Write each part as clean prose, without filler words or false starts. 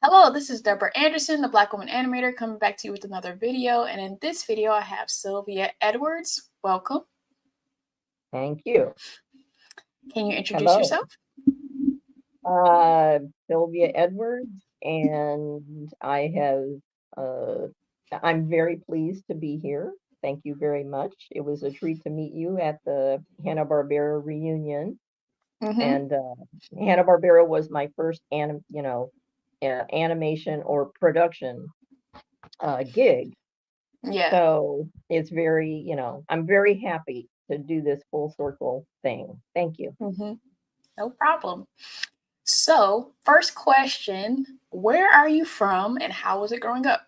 Hello, this is Deborah Anderson, the Black Woman Animator, coming back to you with another video. And in this video, I have Sylvia Edwards. Welcome. Thank you. Can you introduce Hello. yourself? Sylvia Edwards, and I'm very pleased to be here. Thank you very much. It was a treat to meet you at the Hanna-Barbera reunion. And Hanna-Barbera was my first animation or production gig. Yeah. So it's very, I'm very happy to do this full circle thing. Thank you. No problem. So, first question, where are you from and how was it growing up?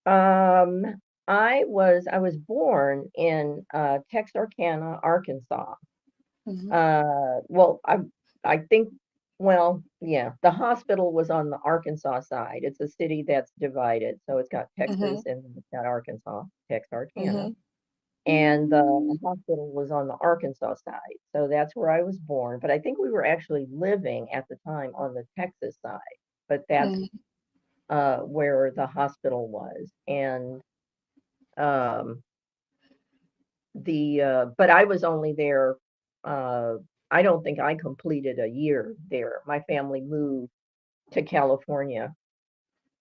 I was born in Texarkana, Arkansas. Well, I think, well, yeah, the hospital was on the Arkansas side. It's a city that's divided, so it's got Texas and it's got Arkansas, Texarkana. And the hospital was on the Arkansas side, so that's where I was born. But I think we were actually living at the time on the Texas side, but that's where the hospital was. And but I was only there. I don't think I completed a year there. My family moved to California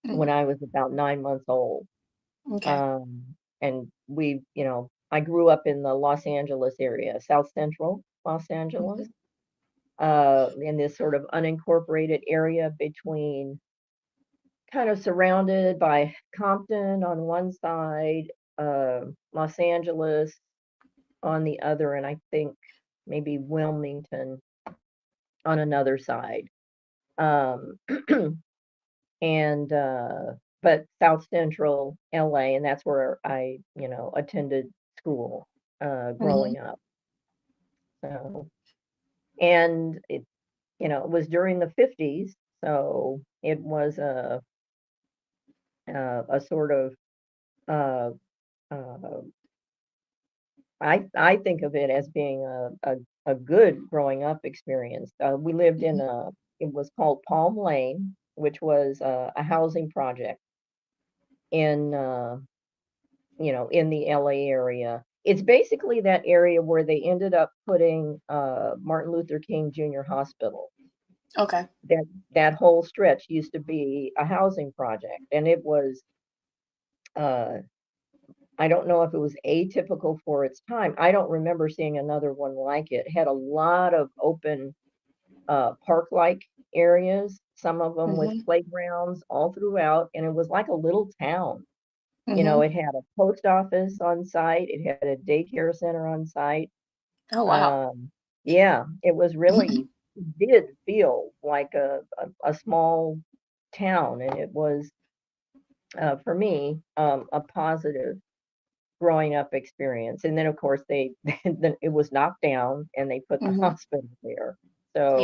when I was about 9 months old. Okay. And I grew up in the Los Angeles area, South Central Los Angeles, in this sort of unincorporated area between, kind of surrounded by Compton on one side, Los Angeles on the other, and I think maybe Wilmington on another side. And but South Central LA, and that's where I, attended school growing up. So, and it was during the 50s, so it was a sort of uh, uh, I think of it as being a good growing up experience. We lived in it was called Palm Lane, which was a housing project in in the LA area. It's basically that area where they ended up putting Martin Luther King Jr. Hospital. Okay. That whole stretch used to be a housing project, and it was I don't know if it was atypical for its time. I don't remember seeing another one like it. It had a lot of open park-like areas, some of them with playgrounds all throughout, and it was like a little town. It had a post office on site, it had a daycare center on site. Oh, wow. Yeah, it was really did feel like a small town, and it was for me a positive growing up experience. And then of course then it was knocked down and they put the hospital there. So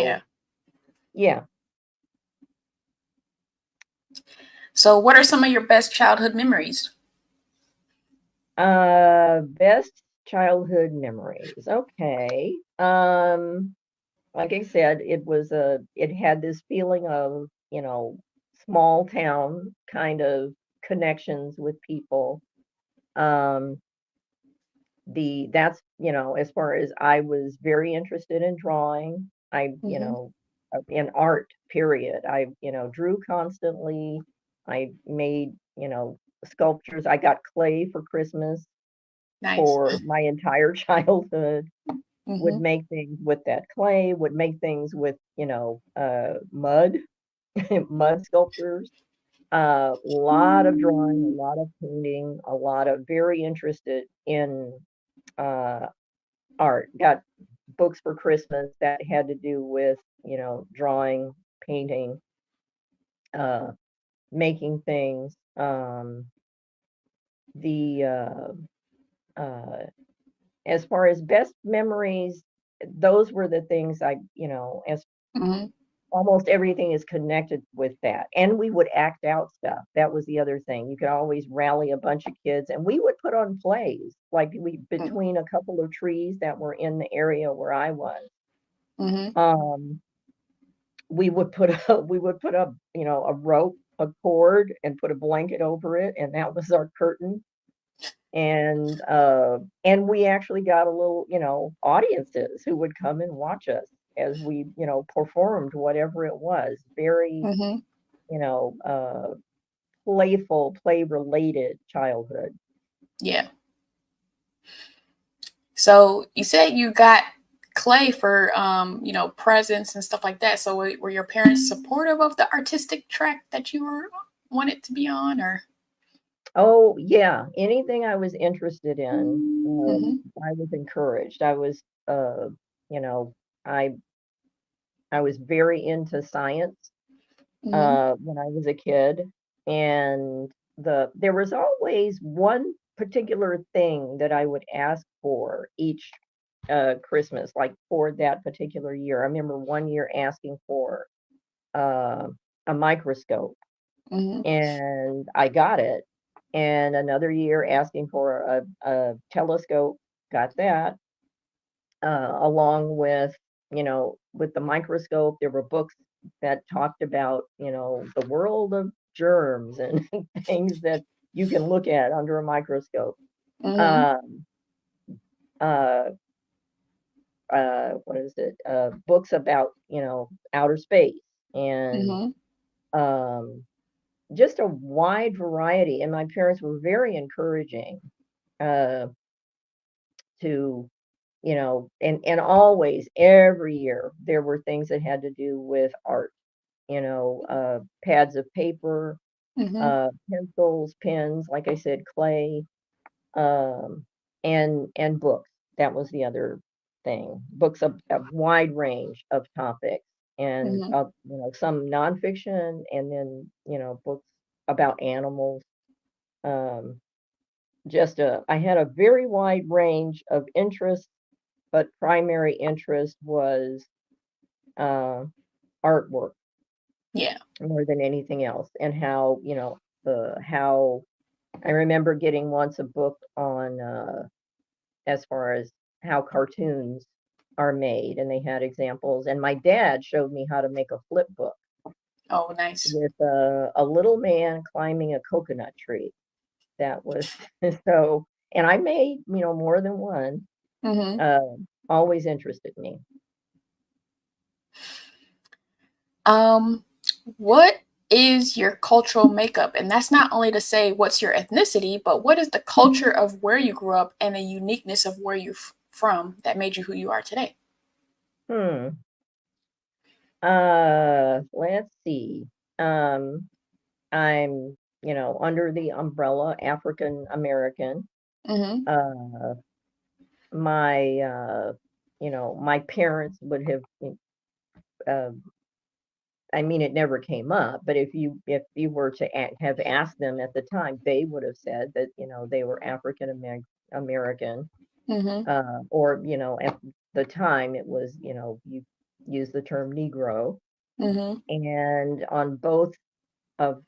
yeah. So what are some of your best childhood memories? Best childhood memories. Okay. Like I said, it had this feeling of, small town kind of connections with people. That's, as far as I was very interested in drawing. In art, period. I, drew constantly. I made, sculptures. I got clay for Christmas for my entire childhood. Would make things with that clay, would make things with, mud, mud sculptures. A lot of drawing, a lot of painting, a lot of very interested in art. Got books for Christmas that had to do with, drawing, painting, making things. The As far as best memories, those were the things as almost everything is connected with that. And we would act out stuff. That was the other thing. You could always rally a bunch of kids and we would put on plays, like between a couple of trees that were in the area where I was. we would put a we would put a, you know, a rope, a cord, and put a blanket over it, and that was our curtain. And we actually got a little, you know, audiences who would come and watch us as we, you know, performed whatever it was. Very, Mm-hmm. you know, playful, play related childhood. Yeah. So you said you got clay for presents and stuff like that. So were your parents supportive of the artistic track that you were wanted to be on, or? Oh, yeah, anything I was interested in, Mm-hmm. I was encouraged. You know, I I was very into science Mm-hmm. when I was a kid, and there was always one particular thing that I would ask for each Christmas, like for that particular year. I remember one year asking for uh, a microscope, Mm-hmm. and I got it. And another year asking for a telescope, got that. Along with, you know, with the microscope, there were books that talked about, you know, the world of germs and things that you can look at under a microscope. Mm-hmm. Um, uh, what is it? Books about, you know, outer space and Mm-hmm. um, just a wide variety. And my parents were very encouraging uh, to, you know, and always every year there were things that had to do with art, you know, pads of paper, Mm-hmm. pencils, pens, like I said, clay, um, and books. That was the other thing. Books of a wide range of topics, and Mm-hmm. you know, some nonfiction, and then, you know, books about animals. Um, I had a very wide range of interests, but primary interest was uh, artwork Yeah. more than anything else, and how, you know, how I remember getting once a book on as far as how cartoons are made, and they had examples, and my dad showed me how to make a flip book Oh, nice. with a little man climbing a coconut tree. That was so, and I made, you know, more than one. Mm-hmm. Uh, Always interested me. Um, what is your cultural makeup? And that's not only to say what's your ethnicity, but what is the culture of where you grew up and the uniqueness of where you're from that made you who you are today? Hmm. Let's see. Um, I'm, you know, under the umbrella African American. Mm-hmm. Uh, my, you know, my parents would have, uh, I mean, it never came up, but if you were to have asked them at the time, they would have said that, you know, they were American, Mm-hmm. or, you know, at the time it was, you know, you use the term Negro, Mm-hmm. and on both of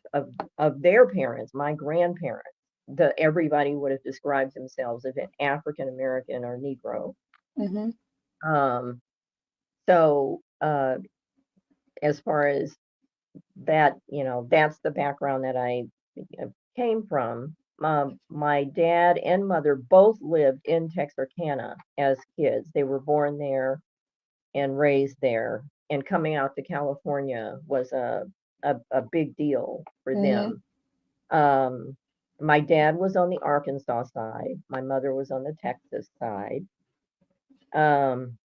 of their parents, my grandparents, the everybody would have described themselves as an African American or Negro. Mm-hmm. Um, so as far as that, you know, that's the background that I came from. My dad and mother both lived in Texarkana as kids. They were born there and raised there, and coming out to California was a big deal for Mm-hmm. them. Um, my dad was on the Arkansas side. My mother was on the Texas side. Um,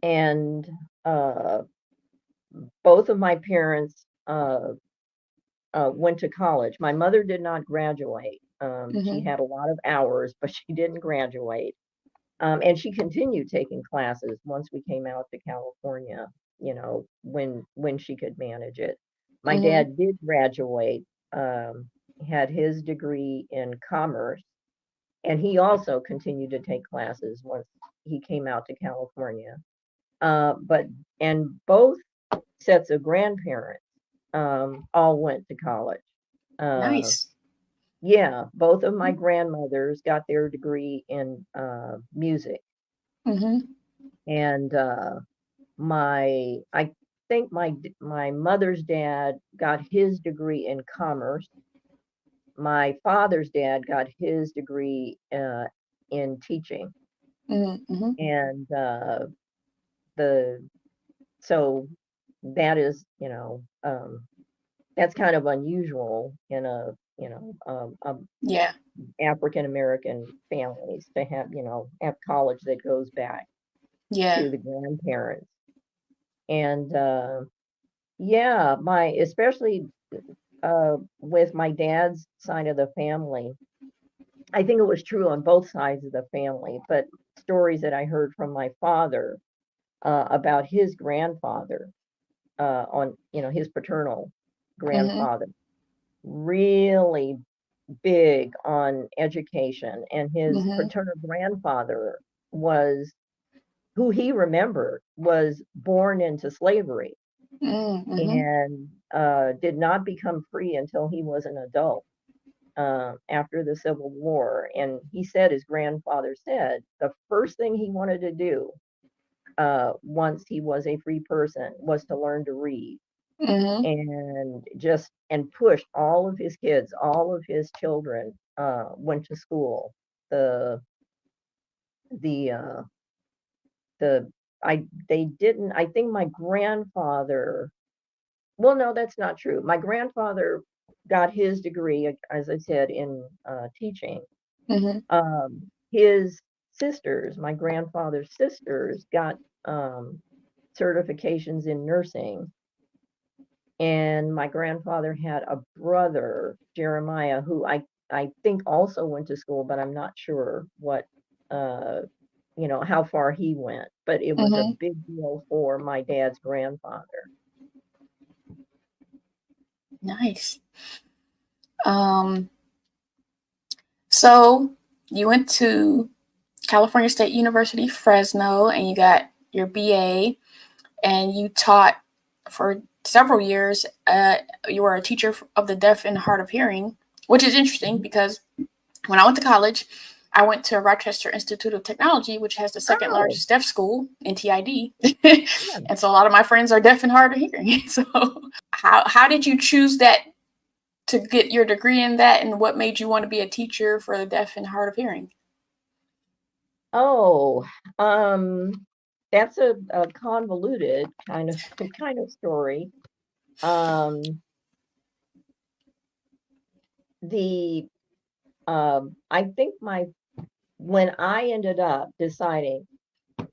and uh, both of my parents went to college. My mother did not graduate. She Mm-hmm. had a lot of hours, but she didn't graduate. And she continued taking classes once we came out to California, you know, when she could manage it. My Mm-hmm. dad did graduate, had his degree in commerce, and he also continued to take classes once he came out to California. But and both sets of grandparents all went to college. Uh, Nice. yeah, both of my grandmothers got their degree in music, Mm-hmm. and my I think my mother's dad got his degree in commerce. My father's dad got his degree in teaching, Mm-hmm. and the so that is, that's kind of unusual in Yeah. African American families to have college that goes back Yeah. to the grandparents. And yeah, my especially with my dad's side of the family, I think it was true on both sides of the family, but stories that I heard from my father about his grandfather, on his paternal Mm-hmm. grandfather, really big on education, and his Mm-hmm. paternal grandfather was, who he remembered, was born into slavery Mm-hmm. and did not become free until he was an adult, after the Civil War. And he said, his grandfather said, the first thing he wanted to do, once he was a free person, was to learn to read, Mm-hmm. and pushed all of his kids, all of his children, went to school. The the the I They didn't. I think my grandfather. Well, no, that's not true. My grandfather got his degree, as I said, in teaching. Mm-hmm. His sisters, my grandfather's sisters, got um, certifications in nursing. And my grandfather had a brother, Jeremiah, who I think also went to school, but I'm not sure uh, how far he went. But it was a Mm-hmm. big deal for my dad's grandfather. Nice. Um, so you went to California State University, Fresno, and you got your BA, and you taught for several years. You were a teacher of the deaf and hard of hearing, which is interesting Mhm. because when I went to college, I went to Rochester Institute of Technology, which has the second Oh, largest deaf school in TID. yeah. And so a lot of my friends are deaf and hard of hearing. So how did you choose that to get your degree in that, and what made you want to be a teacher for the deaf and hard of hearing? Oh, that's a convoluted kind of kind of story. Um, the I think my when I ended up deciding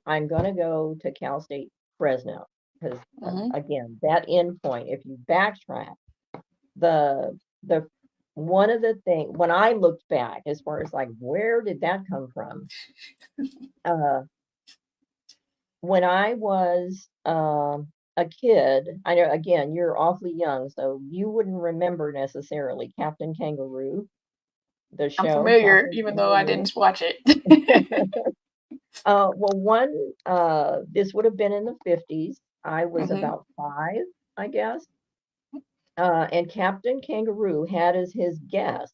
I'm going to go to Cal State Fresno, because Mm-hmm. again, that endpoint, if you backtrack, the the one of the things when I looked back, as far as like where did that come from? Uh, when I was a kid, I know again you're awfully young, so you wouldn't remember necessarily Captain Kangaroo, the I'm show familiar, Captain even though I Kangaroo. didn't watch it. Well, this would have been in the 50s. I was Mm-hmm. about 5, I guess. And Captain Kangaroo had as his guest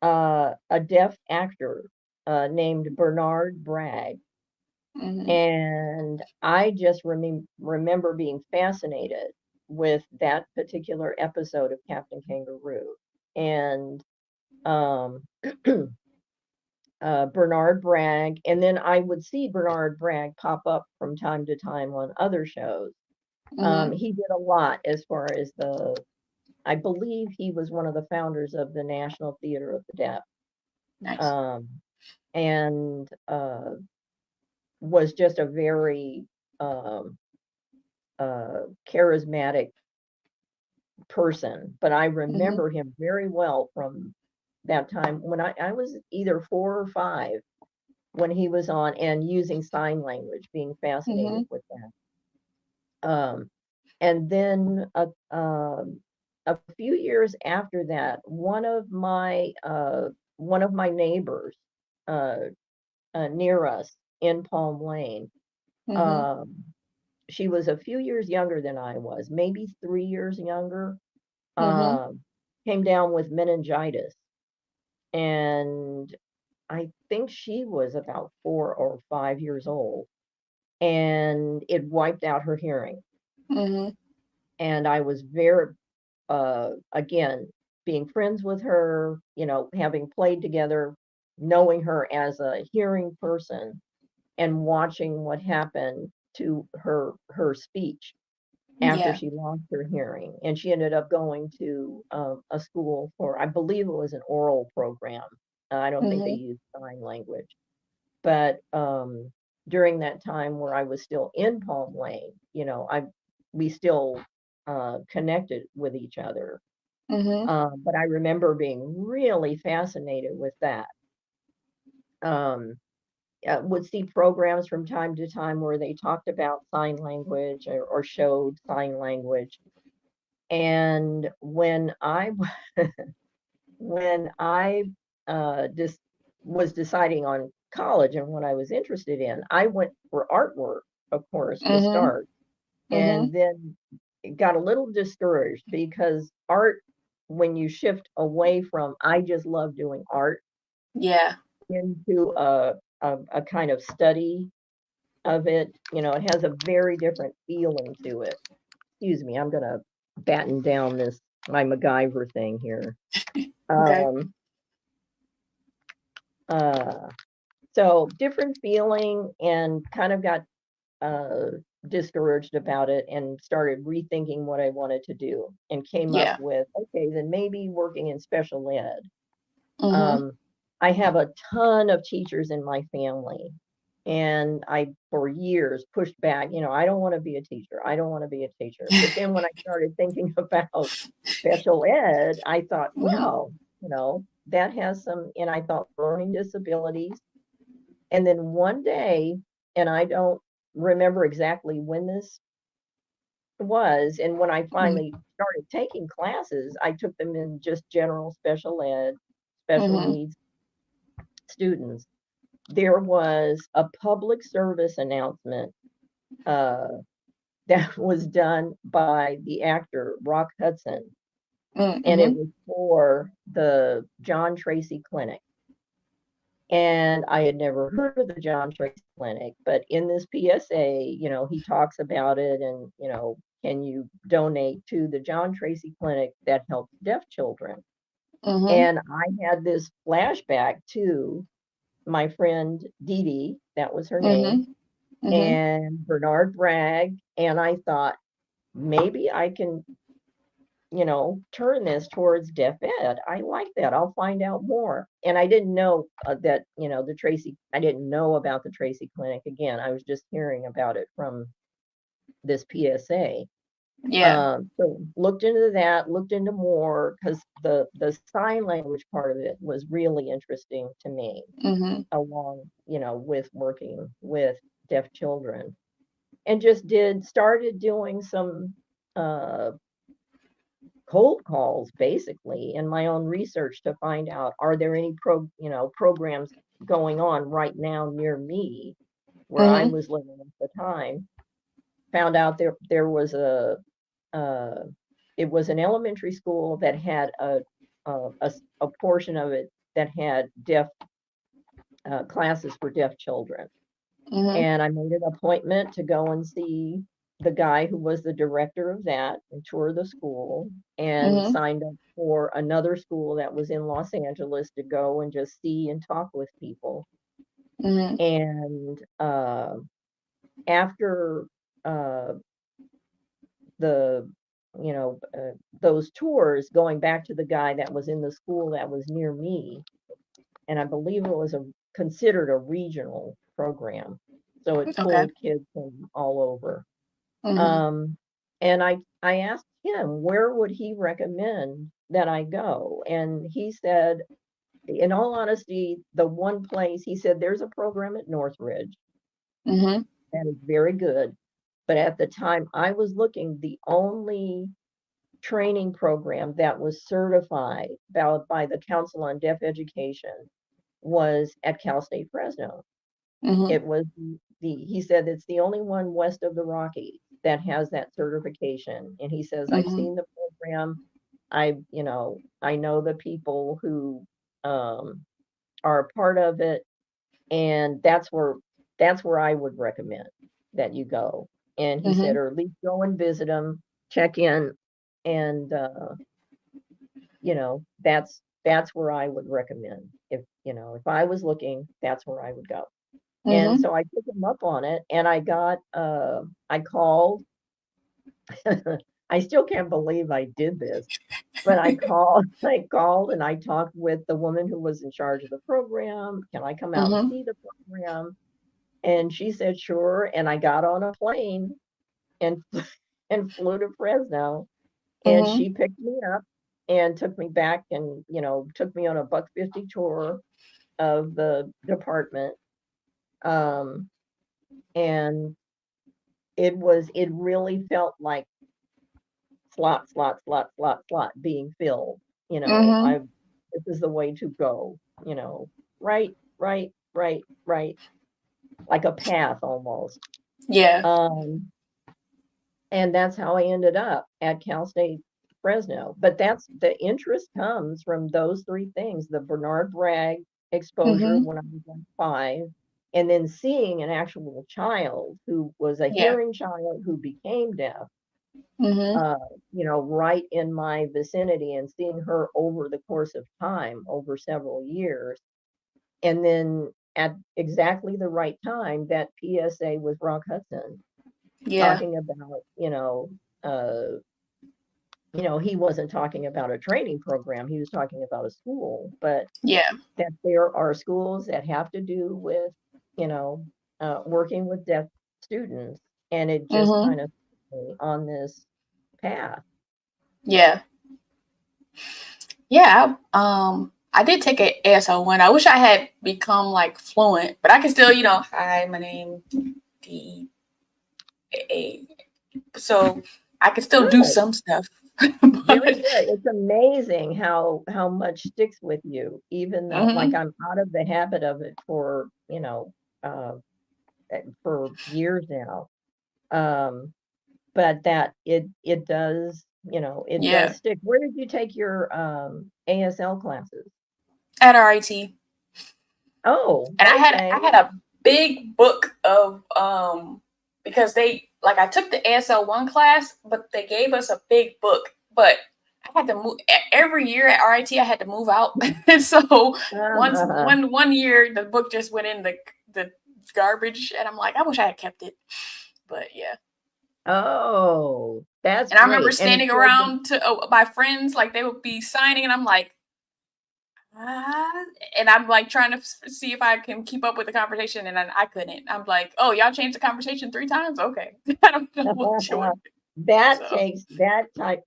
a deaf actor named Bernard Bragg. Mm-hmm. And I just remember being fascinated with that particular episode of Captain Kangaroo. And um, Bernard Bragg, and then I would see Bernard Bragg pop up from time to time on other shows. Mm-hmm. He did a lot as far as I believe he was one of the founders of the National Theater of the Deaf, Nice. um, and was just a very um, charismatic person. But I Mm-hmm. remember him very well from that time when I was either 4 or 5 when he was on, and using sign language, being Mm-hmm. fascinated with that. And then a few years after that, one of my neighbors uh, near us in Palm Lane, Mm-hmm. um, she was a few years younger than I was, maybe 3 years younger, Mm-hmm. um, came down with meningitis, and I think she was about 4 or 5 years old, and it wiped out her hearing. Mhm. And I was very, again, being friends with her, having played together, knowing her as a hearing person and watching what happened to her speech after Yeah. she lost her hearing. And she ended up going to a school for, I believe it was an oral program. I don't think they Mhm. used sign language. But during that time where I was still in Palm Lake, we still connected with each other. Mhm. But I remember being really fascinated with that. Um, would see programs from time to time where they talked about sign language or showed sign language. And when I just was deciding on college and what I was interested in, I went for artwork, of course, to Mhm. start, Mhm. and then got a little discouraged because art, when you shift away from I just love doing art Yeah. into a kind of study of it, it has a very different feeling to it. Excuse me, I'm gonna batten down this my MacGyver thing here. Okay. Um, uh, so different feeling, and kind of got uh, discouraged about it and started rethinking what I wanted to do and came up Yeah. with, okay, then maybe working in special ed. Mhm. Um, I have a ton of teachers in my family. And I, for years, pushed back, I don't want to be a teacher. I don't want to be a teacher. But then when I started thinking about special ed, I thought, Mhm. well, that has some, and I thought learning disabilities. And then one day, and I don't remember exactly when this was, and when I Mhm. finally started taking classes, I took them in just general special ed, special Mhm. needs students. There was a public service announcement uh, that was done by the actor Rock Hudson, and it Mhm. was for the John Tracy Clinic. And I had never heard of the John Tracy Clinic, but in this PSA, he talks about it and, can you donate to the John Tracy Clinic that helps deaf children? Mhm. And I had this flashback to my friend Dee Dee, that was her name, Mhm. Mhm. and Bernard Bragg. And I thought, maybe I can, turn this towards deaf ed. I like that. I'll find out more. And I didn't know that, I didn't know about the Tracy Clinic. Again, I was just hearing about it from this PSA. Yeah. So looked into that, looked into more, because the sign language part of it was really interesting to me, Mhm. along, with working with deaf children. And just started doing some uh, cold calls basically in my own research to find out, are there any programs going on right now near me where I Mhm. was living at the time. Found out there was uh, it was an elementary school that had a portion of it that had deaf classes for deaf children. Mhm. And I made an appointment to go and see the guy who was the director of that and tour the school, and Mhm. signed up for another school that was in Los Angeles to go and just see and talk with people. Mhm. And after uh, the, those tours, going back to the guy that was in the school that was near me, and I believe it was considered a regional program. So it Okay. pulled kids from all over. Mhm. Um, and I asked him where would he recommend that I go, and he said, in all honesty, the one place he said, there's a program at Northridge Mhm. that is very good, but at the time I was looking, the only training program that was certified by the Council on Deaf Education was at Cal State Fresno. Mhm. It was he said it's the only one west of the Rockies that has that certification. And he says, I've Mhm. seen the program. I know the people who um, are a part of it, and that's where I would recommend that you go. And he said, Mhm. or at least go and visit them, check in, and that's where I would recommend. If I was looking, that's where I would go. And Mhm. so I took him up on it, and I called. I still can't believe I did this, but I called and I talked with the woman who was in charge of the program. Can I come out and Mhm. see the program? And she said, sure. And I got on a plane and and flew to Fresno, and Mhm. she picked me up and took me back and, took me on a buck 50 tour of the department. Um, and it really felt like slot, slot, slot, slot, slot being filled. Mhm. This is the way to go, right, right, right, right, like a path almost. Yeah. Um, and that's how I ended up at Cal State Fresno. But that's the interest comes from those three things: the Bernard Bragg exposure Mhm. when I was like 5, and then seeing an actual child who was a Yeah. hearing child who became deaf, Mhm. uh, right in my vicinity, and seeing her over the course of time, over several years. And then at exactly the right time, that PSA with Rock Hudson Yeah. talking about, he wasn't talking about a training program, he was talking about a school, but Yeah. that there are schools that have to do with, you know, working with deaf students. And it just Mhm. kind of put me on this path. Yeah. Yeah. I did take a ASL 1. I wish I had become like fluent, but I can still, hi, my name D-A. So I can still do Good. some stuff. Very But good. It's amazing how much sticks with you, even though, like, mhm. I'm out of the habit of it uh, for years now. Um, but that it does, it does Yeah. stick. Where did you take your ASL classes? At RIT. Oh, And okay. I had a big book of because they like I took the ASL 1 class, but they gave us a big book. But I had to move every year at RIT. I had to move out, and so Uh-huh. one year the book just went in the garbage, and I'm like, I wish I had kept it. But yeah. Oh, that's And I remember great. And it's standing still good. around to my friends, like they would be signing, and I'm like, ah, and I'm like trying to see if I can keep up with the conversation, and I couldn't. I'm like, oh, y'all changed the conversation 3 times? Okay. I don't know what you're doing. That So,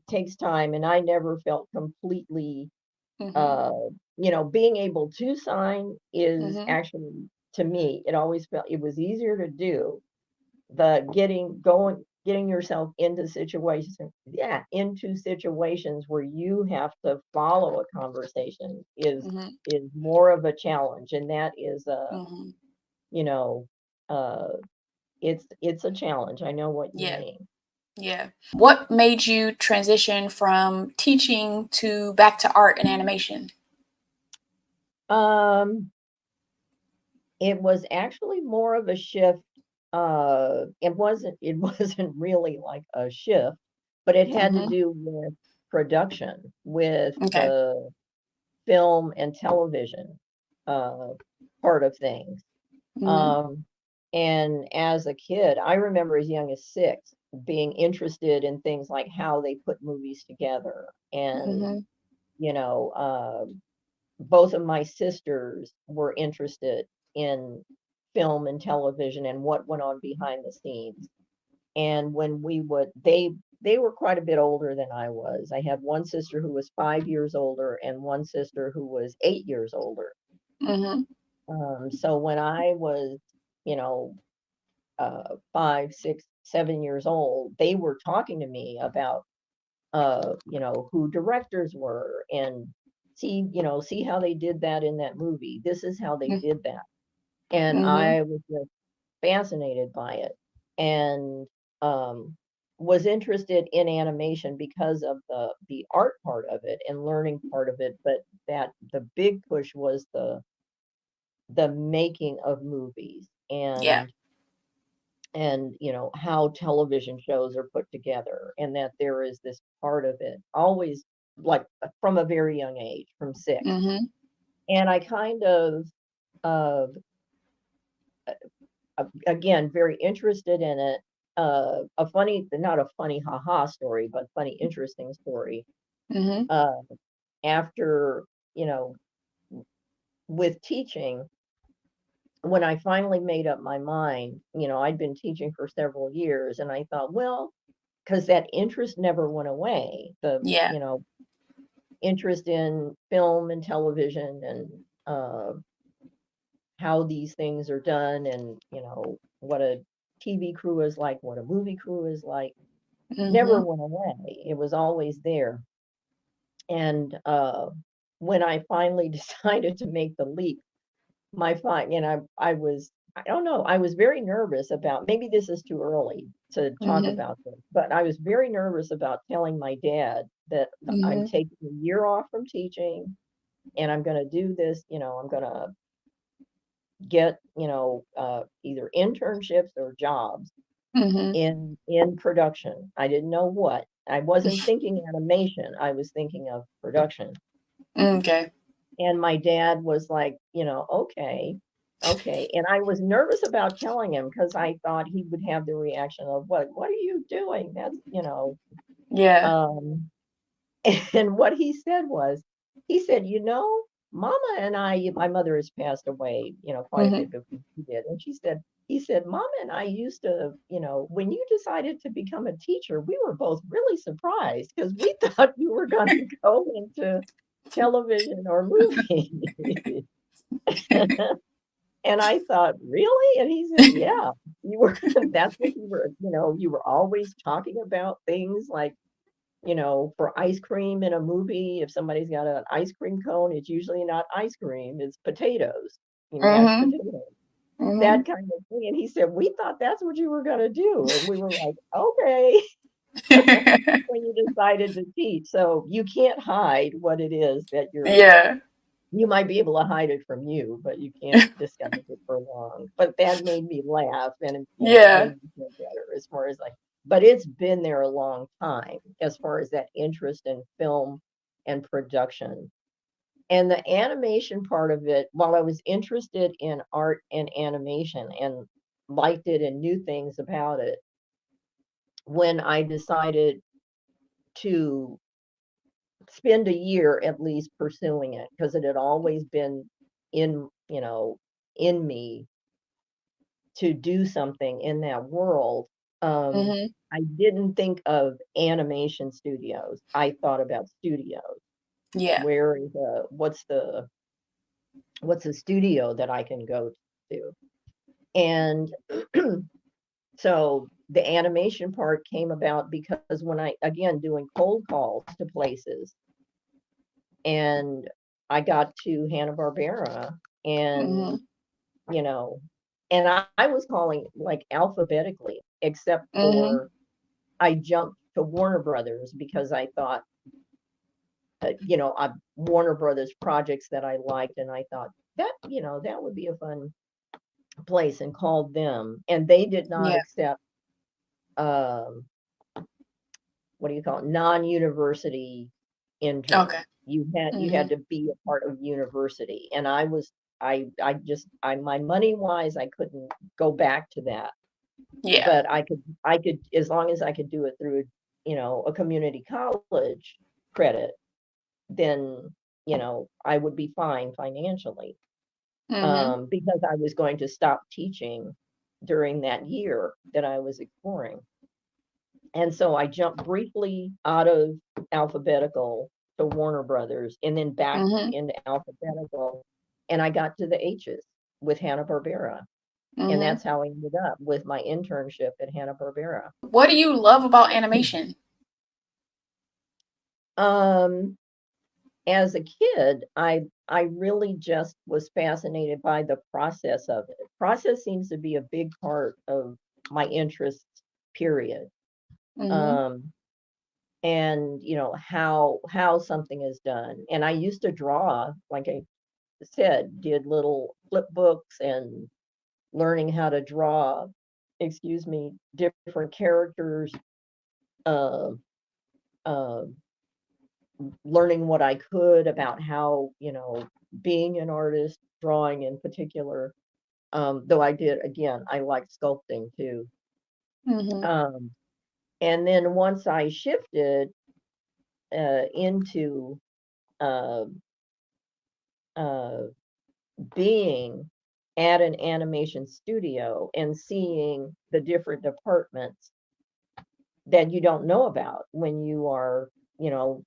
takes time, and I never felt completely, mm-hmm, uh, being able to sign is mm-hmm, actually, to me, it always felt it was easier to do. Getting yourself into situations where you have to follow a conversation mm-hmm, is more of a challenge, and that is mm-hmm. you know, uh, it's a challenge. I know what you Yeah, mean. yeah. What made you transition from teaching to back to art and animation? Um, it was actually more of a shift. It wasn't really like a shift, but it had to Mm-hmm. do with production, with Okay. the film and television uh, part of things. Mm-hmm. Um, and as a kid, I remember as young as 6 being interested in things like how they put movies together. And, Mm-hmm. you know, uh, both of my sisters were interested in film and television and what went on behind the scenes. And when they were quite a bit older than I was. I had one sister who was 5 years older and one sister who was 8 years older. Mm-hmm. So when I was, you know, 5, 6, 7 years old, they were talking to me about, who directors were, and see how they did that in that movie. This is how they did that. And Mm-hmm. I was just fascinated by it, and was interested in animation because of the art part of it and learning part of it. But that the big push was the making of movies. Yeah. And and how television shows are put together, and that there is this part of it always, like, from a very young age, from 6. Mhm. And I kind of, uh, again, very interested in it. A funny, not a funny haha story, but funny, interesting story. Mhm. Uh, After, you know, with teaching, when I finally made up my mind, I'd been teaching for several years, and I thought, well, because that interest never went away, Yeah. interest in film and television, and how these things are done, and what a TV crew is like, what a movie crew is like, never Mhm. went away. It was always there. And when I finally decided to make the leap, I was, I don't know, I was very nervous about, maybe this is too early to talk Mhm. about this, but I was very nervous about telling my dad that I'm Mhm. taking a year off from teaching, and I'm going to do this, I'm going to get, either internships or jobs Mhm. in production. I didn't know what. I wasn't thinking animation. I was thinking of production. Okay. And my dad was like, okay, okay. And I was nervous about telling him because I thought he would have the reaction of, what are you doing? That's, Yeah. um, and what he said was, he said, Mama and I, my mother has passed away, quite a bit Mhm. before she did. And he said, Mama and I used to, when you decided to become a teacher, we were both really surprised because we thought you were going to go into television or movie. And I thought, really? And he said, yeah, you were, that's what you were, you were always talking about things like, for ice cream in a movie, if somebody's got an ice cream cone, it's usually not ice cream, it's potatoes, mashed Mhm. potatoes, Mhm. that kind of thing. And he said, we thought that's what you were going to do. And we were like, okay, when you decided to teach. So you can't hide what it is that Yeah. you might be able to hide it from you, but you can't disguise it for long. But that made me laugh, and it Yeah. made me feel better as far as like, but it's been there a long time as far as that interest in film and production. And the animation part of it, while I was interested in art and animation and liked it and knew things about it, when I decided to spend a year at least pursuing it, because it had always been in, in me to do something in that world. Um, Mhm. I didn't think of animation studios. I thought about studios. Yeah. Where is what's a studio that I can go to? And so the animation part came about because when I, again, doing cold calls to places, and I got to Hanna-Barbera, and Mhm. you know, and I was calling like alphabetically, except Mhm. for I jumped to Warner Brothers because I thought, Warner Brothers projects that I liked, and I thought that, that would be a fun place, and called them, and they did not Yeah. accept, um, what do you call it, non-university Okay. interns. You had Mhm. to be a part of university, and my money wise, I couldn't go back to that, Yeah. but I could, as long as I could do it through, a community college credit, then, I would be fine financially, Mhm. because I was going to stop teaching during that year that I was exploring. And so I jumped briefly out of alphabetical to Warner Brothers, and then back Mhm. into alphabetical, and I got to the H's with Hanna-Barbera. And Mhm. that's how I ended up with my internship at Hanna-Barbera. What do you love about animation? Um, as a kid, I really just was fascinated by the process of it. Process seems to be a big part of my interests, period. Mhm. Um, and how something is done. And I used to draw, like I said, did little flip books and learning how to draw excuse me, different characters, uh, uh, learning what I could about how, being an artist, drawing in particular. Though I did, again, I like sculpting too. Mhm. Um, and then once I shifted into uh, uh, being at an animation studio and seeing the different departments that you don't know about when you are,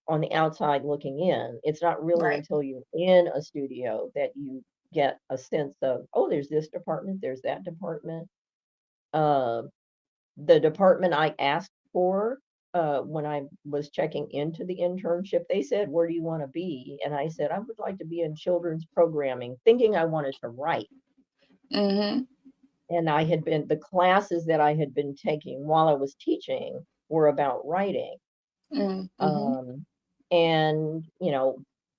on the outside looking in. It's not really Right. until you're in a studio that you get a sense of, oh, there's this department, there's that department. Uh, the department I asked for when I was checking into the internship, they said, "Where do you want to be?" And I said, "I would like to be in children's programming," thinking I wanted to write. Mhm. And the classes that I had been taking while I was teaching were about writing. Mhm. Um, and,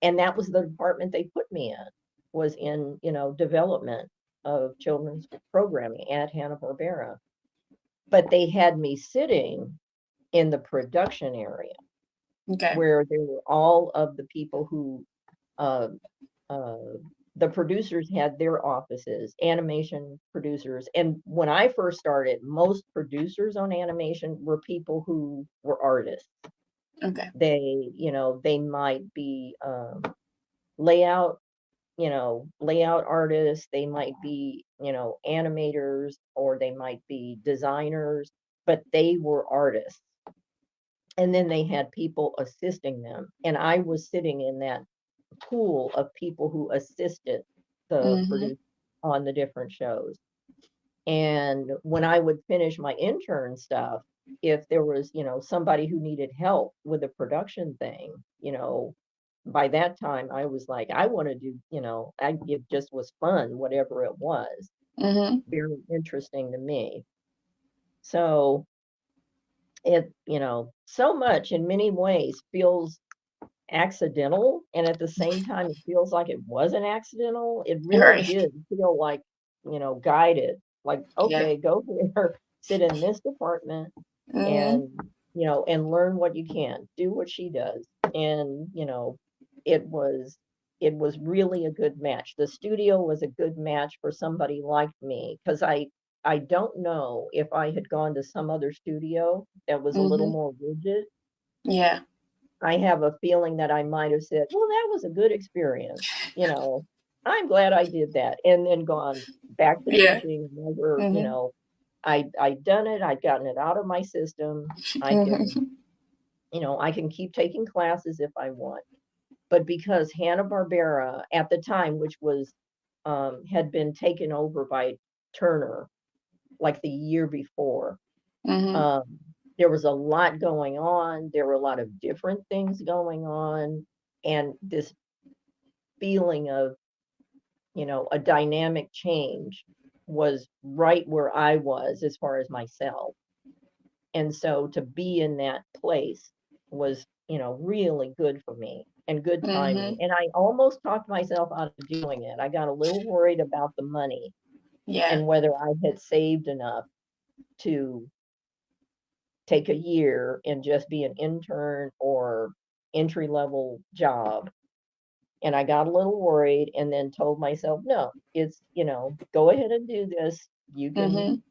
and that was the department they put me in, was in, development of children's programming at Hanna-Barbera. But they had me sitting in the production area Okay. where there were all of the people who, uh, uh, the producers had their offices, animation producers. And when I first started, most producers on animation were people who were artists. Okay. They might be layout, layout artists, they might be, animators, or they might be designers, but they were artists. And then they had people assisting them. And I was sitting in that pool of people who assisted the Mhm. producer on the different shows. And when I would finish my intern stuff, if there was, somebody who needed help with a production thing, by that time I was like, I want to do, it just was fun, whatever it was, Mhm. very interesting to me. So it, so much in many ways feels accidental, and at the same time it feels like it wasn't accidental. It really Right. did feel like, guided, like, Yeah. okay, go here, sit in this department, Mhm. and and learn what you can, do what she does. And it was it was really a good match. The studio was a good match for somebody like me, because I don't know if I had gone to some other studio that was a little Mhm. more rigid. Yeah. I have a feeling that I might have said, "Well, that was a good experience. I'm glad I did that," and then gone back to Yeah. teaching. Never, Mhm. I'd done it. I'd gotten it out of my system. I can, Mhm. I can keep taking classes if I want. But because Hanna-Barbera at the time, which was had been taken over by Turner like the year before, Mhm. um, there was a lot going on. There were a lot of different things going on. And this feeling of, a dynamic change was right where I was as far as myself. And so to be in that place was, really good for me and good timing. Mhm. And I almost talked myself out of doing it. I got a little worried about the money Yeah. and whether I had saved enough to take a year and just be an intern or entry level job. And I got a little worried and then told myself, no, it's, go ahead and do this. You can, Mhm.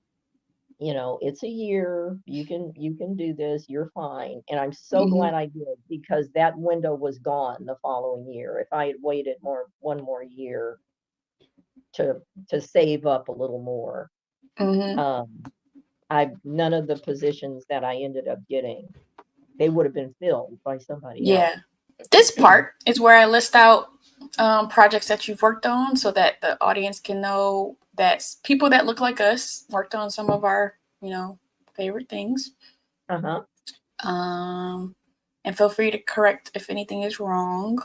it's a year. You can do this. You're fine. And I'm so glad Mhm. I did, because that window was gone the following year. If I had waited one more year to save up a little more, Mhm. um, none of the positions that I ended up getting, they would have been filled by somebody else. Yeah. This part is where I list out projects that you've worked on so that the audience can know that people that look like us worked on some of our, favorite things. Uh-huh. Um, and feel free to correct if anything is wrong.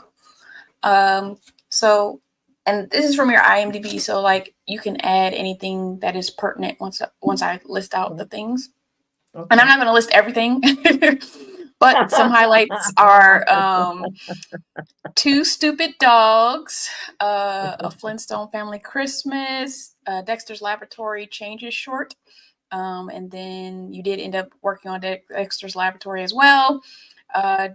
Um, so, and this is from your IMDb, so like you can add anything that is pertinent once I list out Okay. the things. And I'm Okay. not going to list everything, but some highlights are Two Stupid Dogs, A Flintstone Family Christmas, Dexter's Laboratory Changes short, And then you did end up working on Dexter's Laboratory as well.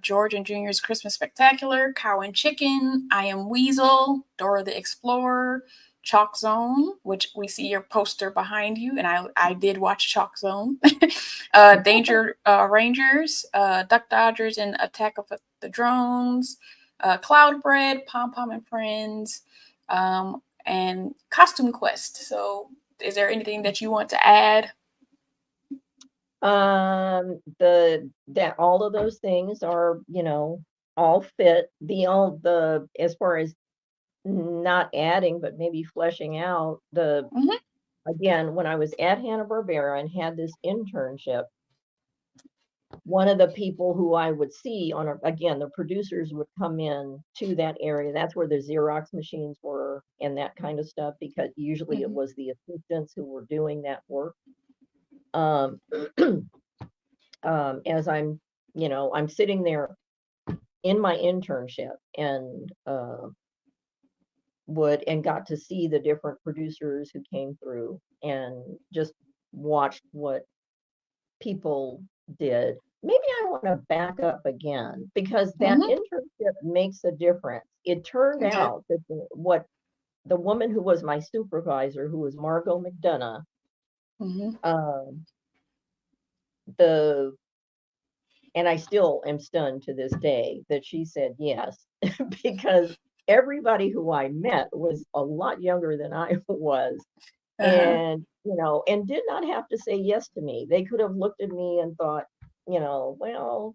George and Junior's Christmas Spectacular, Cow and Chicken, I Am Weasel, Dora the Explorer, Chalk Zone, which we see your poster behind you, and I did watch Chalk Zone. Danger Rangers, Duck Dodgers, and Attack of the Drones, Cloud Bread, Pom Pom and Friends, and Costume Quest. So, is there anything that you want to add? The that all of those things are, all fit. The as far as not adding, but maybe fleshing out Mm-hmm. again, when I was at Hanna-Barbera and had this internship, one of the people who I would see again, the producers would come in to that area. That's where the Xerox machines were and that kind of stuff, because usually it Mm-hmm. was the assistants who were doing that work. Um, as I'm sitting there in my internship and got to see the different producers who came through and just watched what people did. Maybe I want to back up again because that Mm-hmm. internship makes a difference. It turned Okay. out that the woman who was my supervisor, who was Margot McDonough, Mm-hmm. um, the and I still am stunned to this day that she said yes, because everybody who I met was a lot younger than I was, Uh-huh. and did not have to say yes to me. They could have looked at me and thought, well,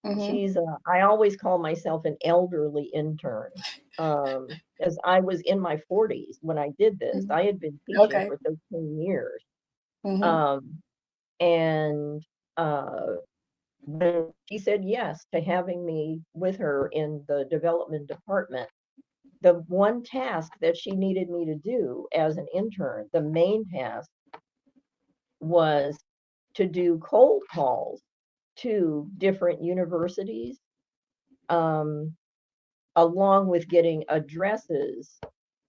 Mm-hmm. I always call myself an elderly intern. As I was in my 40s when I did this. Mm-hmm. I had been teaching Okay. for 13 years. Mm-hmm. Um, and uh, when she said yes to having me with her in the development department, the one task that she needed me to do as an intern, the main task, was to do cold calls to different universities, um, along with getting addresses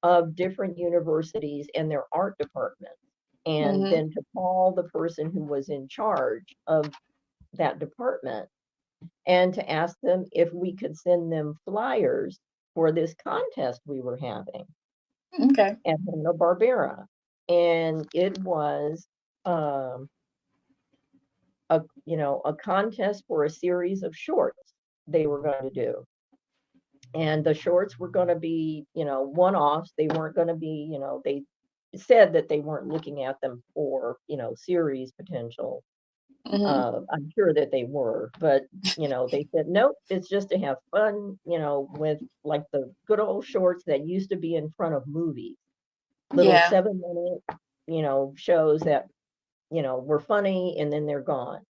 of different universities and their art departments, and Mm-hmm. then to call the person who was in charge of that department and to ask them if we could send them flyers for this contest we were having Okay. at Hanna-Barbera. And it was um, a contest for a series of shorts they were going to do. And the shorts were going to be, one-offs. They weren't going to be, they said that they weren't looking at them for, series potential. Mm-hmm. I'm sure that they were, but they said, nope, it's just to have fun, with like the good old shorts that used to be in front of movies, little Yeah. 7-minute, shows that, were funny and then they're gone.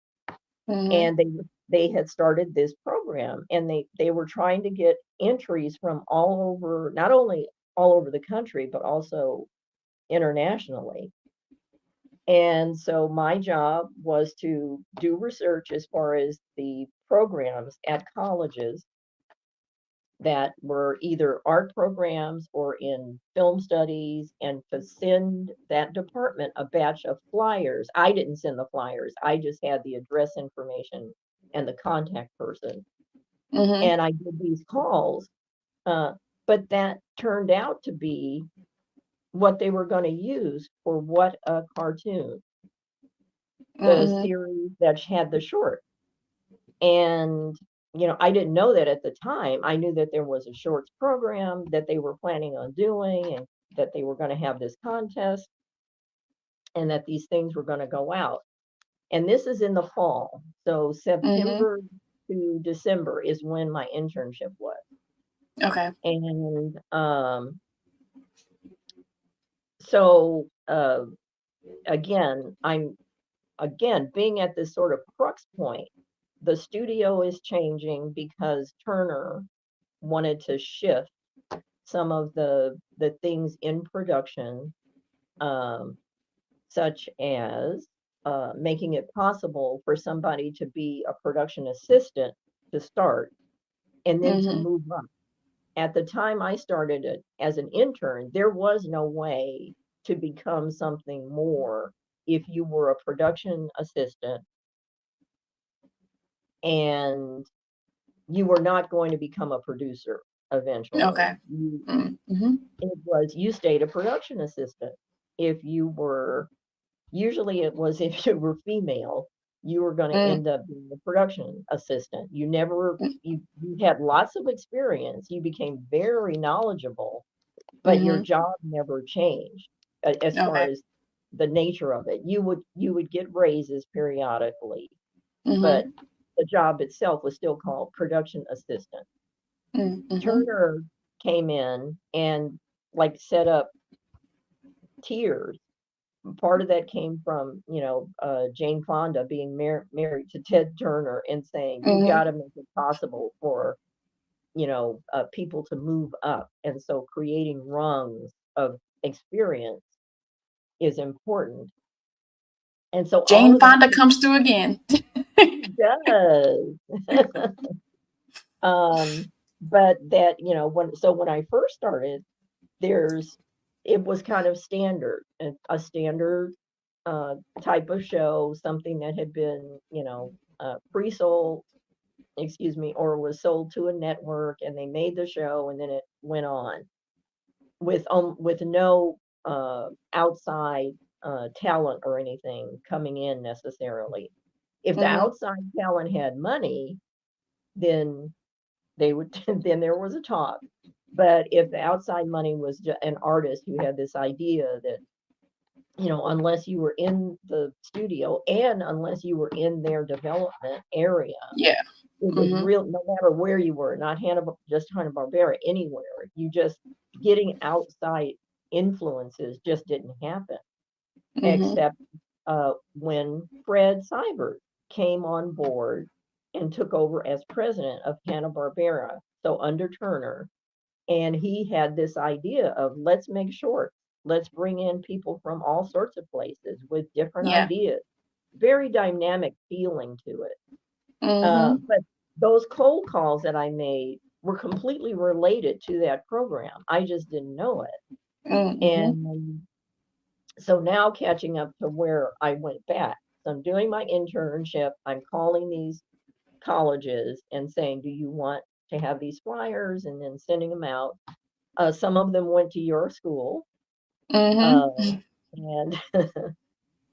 Mm-hmm. And they had started this program, and they were trying to get entries from all over, not only all over the country, but also internationally. And so my job was to do research as far as the programs at colleges that were either art programs or in film studies, and to send that department a batch of flyers. I didn't send the flyers, I just had the address information and the contact person. Mm-hmm. And I did these calls, uh, but that turned out to be what they were going to use for What a Cartoon, the Mm-hmm. series that had the short. And, I didn't know that at the time. I knew that there was a shorts program that they were planning on doing, and that they were going to have this contest, and that these things were going to go out. And this is in the fall. So Mm-hmm. September to December is when my internship was. Okay. And so again, being at this sort of crux point. The studio is changing because Turner wanted to shift some of the things in production, um, such as making it possible for somebody to be a production assistant to start and then to Mm-hmm. move up. At the time I started it as an intern, there was no way to become something more. if you were a production assistant and you were not going to become a producer eventually. Okay. Mm-hmm. It was you stayed a production assistant. If you were, usually it was if you were female, you were going to Mm, end up being a production assistant. You never, you had lots of experience. You became very knowledgeable, but your mm-hmm. job never changed as far Okay. as the nature of it. You would get raises periodically, but Mm-hmm. the job itself was still called production assistant. Mm-hmm. Turner came in and like set up tiers. Part of that came from, Jane Fonda being married to Ted Turner and saying, you've got Mm-hmm. to make it possible for, people to move up. And so creating rungs of experience is important. And so all Jane of that Fonda comes through again. does. um, but that, when I first started, there's it was kind of standard, a standard type of show, something that had been, pre-sold, excuse me, or was sold to a network, and they made the show, and then it went on with no outside talent or anything coming in necessarily. If the Mm-hmm. outside talent had money, then they would then there was a talk. But if the outside money was an artist who had this idea that, unless you were in the studio and unless you were in their development area, Yeah. it was Mm-hmm. real, no matter where you were, not just Hanna-Barbera, anywhere, you just getting outside influences just didn't happen, Mm-hmm. except when Fred Seibert came on board and took over as president of Hanna-Barbera, so under Turner, and he had this idea of let's make shorts. Let's bring in people from all sorts of places with different Yeah. ideas. Very dynamic feeling to it. Mm-hmm. But those cold calls that I made were completely related to that program. I just didn't know it. Mm-hmm. And so now catching up to where I went back. So I'm doing my internship. I'm calling these colleges and saying, do you want to have these flyers, and then sending them out. Some of them went to your school, uh, Mm-hmm.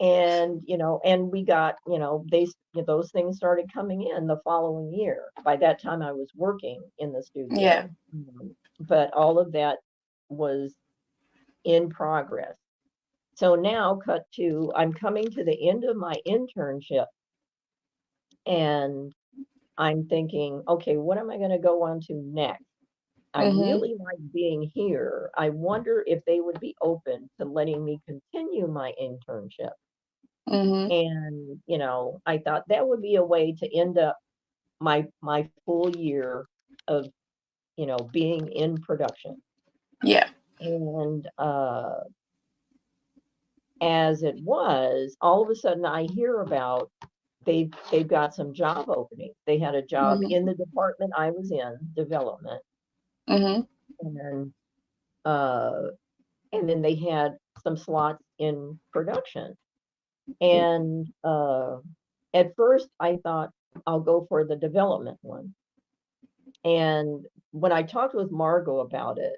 and and we got, those things started coming in the following year. By that time, I was working in the Yeah. studio, but all of that was in progress. So now, cut to I'm coming to the end of my internship, and I'm thinking, okay, what am I going to go on to next? I Mm-hmm. really like being here. I wonder if they would be open to letting me continue my internship. Mm-hmm. And, I thought that would be a way to end up my full year of, being in production. Yeah. And as it was, all of a sudden I hear about they've got some job openings. They had a job Mm-hmm. in the department I was in, development, Mm-hmm. and uh and then they had some slots in production. And at first I thought I'll go for the development one. And when I talked with Margot about it,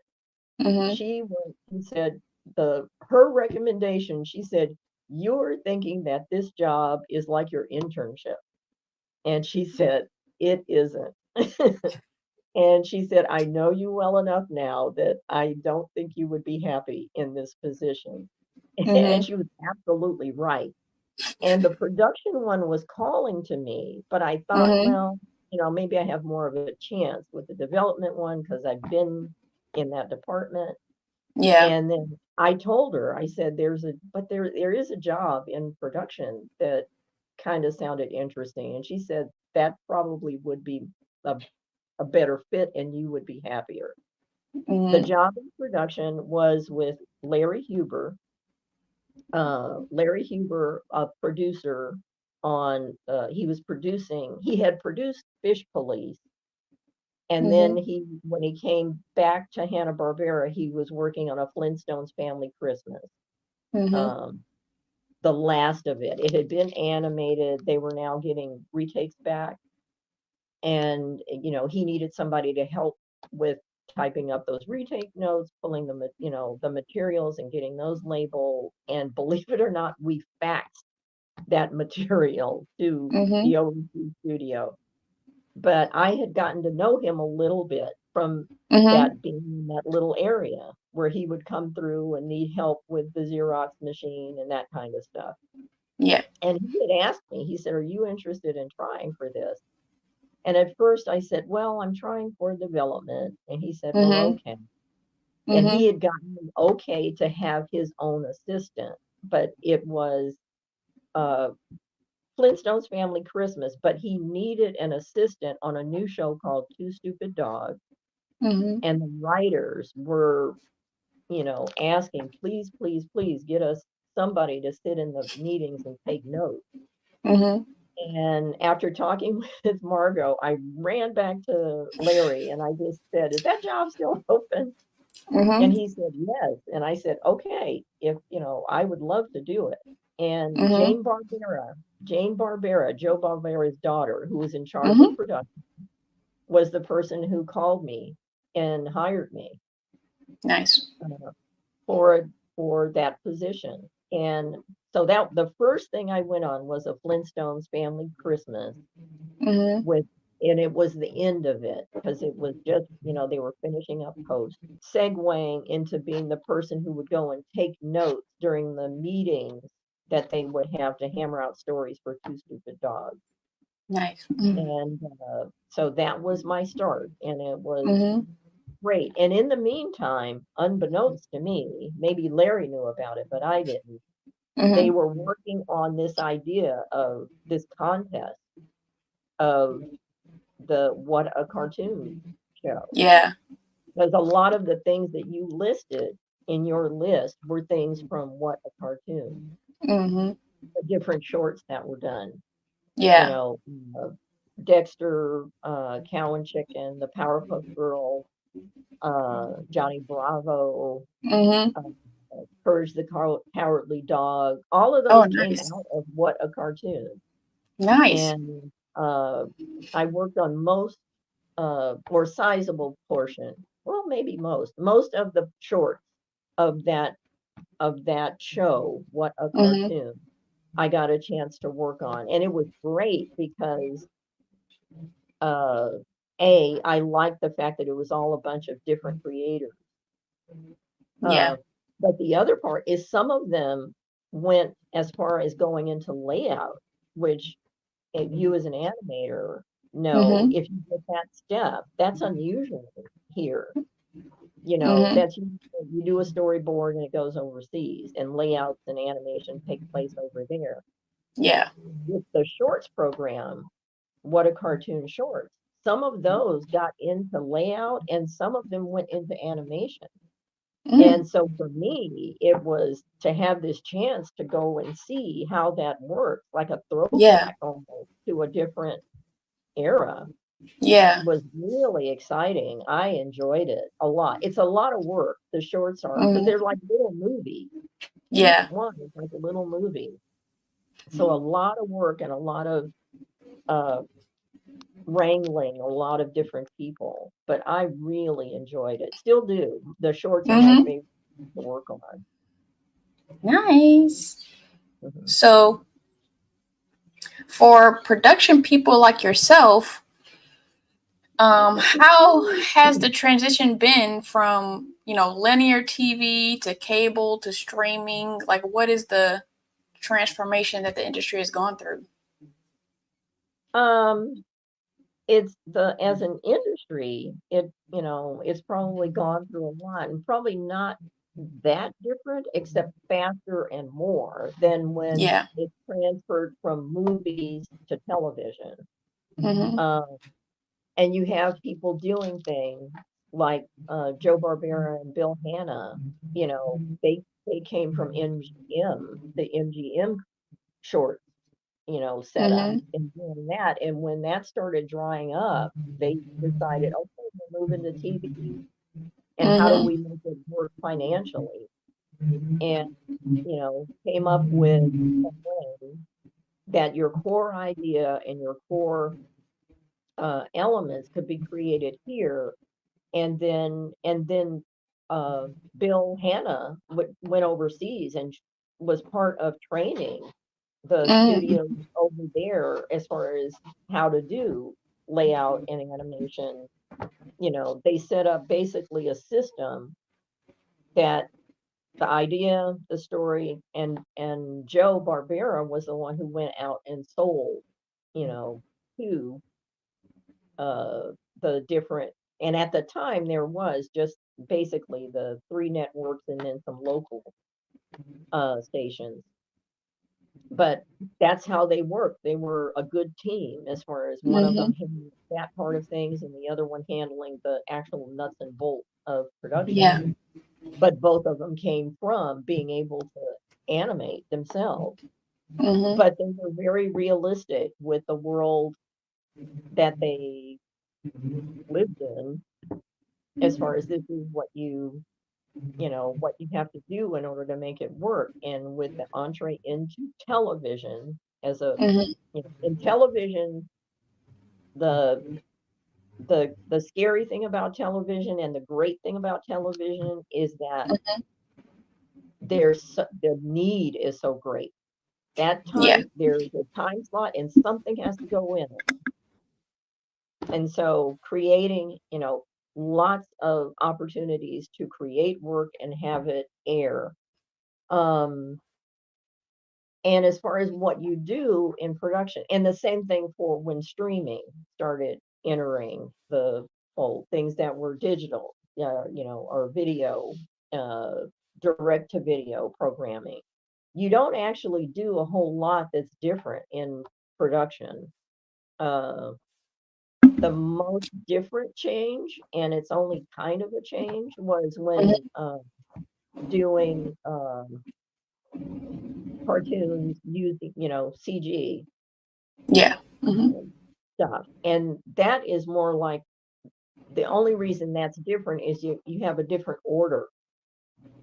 Mm-hmm. she said her recommendation, she said, you're thinking that this job is like your internship. And she said, it isn't. And she said, I know you well enough now that I don't think you would be happy in this position. And Mm-hmm. she was absolutely right. And the production one was calling to me, but I thought, Mm-hmm. well, maybe I have more of a chance with the development one because I've been in that department. Yeah. And then I told her, I said, there is a job in production that kind of sounded interesting. And she said that probably would be a, a better fit and you would be happier. The Mm-hmm. job in production was with Larry Huber. Larry Huber, a producer he had produced Fish Police. And then Mm-hmm. when he came back to Hanna-Barbera, he was working on a Flintstones Family Christmas. Mm-hmm. Um, the last of it. It had been animated. They were now getting retakes back. And, he needed somebody to help with typing up those retake notes, pulling the materials and getting those labeled. And believe it or not, we faxed that material to Mhm. the OEC studio. But I had gotten to know him a little bit from Mhm. that being in that little area where he would come through and need help with the Xerox machine and that kind of stuff. Yeah. And he had asked me, he said, "Are you interested in trying for this?" And at first I said, "Well, I'm trying for development." And he said, "Well, Mhm. okay." And he Mhm. had gotten me okay to have his own assistant, but it was uh, Flintstones Family Christmas, but he needed an assistant on a new show called Two Stupid Dogs. Mhm. And the writers were, asking, "Please, please, please get us somebody to sit in the meetings and take notes." Mhm. And after talking with Margot, I ran back to Larry and I just said, "Is that job still open?" And Mhm. he said, "Yes." And I said, "Okay, if, I would love to do it." And Mhm. Jane Barbera, Joe Barbera's daughter, who was in charge of Mhm. production, was the person who called me and hired me Nice. uh, for that position. And so that the first thing I went on was a Flintstones Family Christmas Mhm. with, and it was the end of it because it was just, they were finishing up post, segueing into being the person who would go and take notes during the meetings that they would have to hammer out stories for Two Stupid Dogs. Nice. Mhm. And so that was my start, and it was Mhm. great. And in the meantime, unbeknownst to me, maybe Larry knew about it, but I didn't. They Mhm. were working on this idea of this contest of the What a Cartoon show. Yeah. Because a lot of the things that you listed in your list were things from What a Cartoon, Mhm. the different shorts that were done. You Yeah. know, uh, Dexter, Cow and Chicken, the Powerpuff Girls, Johnny Bravo, Mhm. uh, Courage the Cowardly Dog. All of Oh, those came nice. out of What a Cartoon. Nice. And I worked on most or sizable portion, well, maybe most of the shorts of that show, What a Mhm. Cartoon, I got a chance to work on. And it was great because uh I liked the fact that it was all a bunch of different creators. Yeah. Uh, but the other part is some of them went as far as going into layout, which you as an animator know Mhm. if you get that step, that's unusual here. Mhm. That's you do a storyboard and it goes overseas, and layouts and animation take place over there. Yeah. With the shorts program, What a Cartoon Shorts, some of those got into layout and some of them went into animation. Mm. And so for me, it was to have this chance to go and see how that works, like a Yeah. throwback almost to a different era, Yeah. was really exciting. I enjoyed it a lot. It's a lot of work, the shorts are, because they're Mhm. like little movies. Each Yeah. one is like a little movie. So a lot of work and a lot of uh, wrangling a lot of different people. But I really enjoyed it. Still do. The shorts are my Mhm. favorite to work on. Nice. Mhm. So, for production people like yourself, how has the transition been from, linear TV to cable to streaming? Like, what is the transformation that the industry has gone through? Um, it's the as an industry, it's probably gone through a lot and probably not that different, except faster and more than when Yeah. it transferred from movies to television. Mhm. Um, and you have people doing things like Joe Barbera and Bill Hanna. They came from MGM, the MGM short, setup Mhm. and doing that. And when that started drying up, they decided, okay, we're moving to TV. And how do Mhm. we make it work financially? and, came up with a way that your core idea and your core elements could be created here. And then uh, Bill Hanna went overseas and was part of training the Mm, studios over there as far as how to do layout and animation. They set up basically a system that the idea, the story, and Joe Barbera was the one who went out and sold, you know, to uh, the different. And at the time, there was just basically the three networks and then some local stations. But that's how they worked. They were a good team as far as one of them mhm. handling that part of things and the other one handling the actual nuts and bolts of production. Yeah. But both of them came from being able to animate themselves. Mhm. But they were very realistic with the world that they lived in, as far as this is what you have to do in order to make it work. And with the entree into television as a, Mhm. in television, the the scary thing about television and the great thing about television is that the need is so great. That Yeah. time, there's a time slot and something has to go in it. And so creating, lots of opportunities to create work and have it air. Um, and as far as what you do in production, and the same thing for when streaming started entering the fold, things that were digital, or video, uh, direct to video programming. You don't actually do a whole lot that's different in production. Uh, the most different change, and it's only kind of a change, was when Mhm. doing cartoons using, CG Yeah. Mhm. um, stuff. And that is more like, the only reason that's different is you have a different order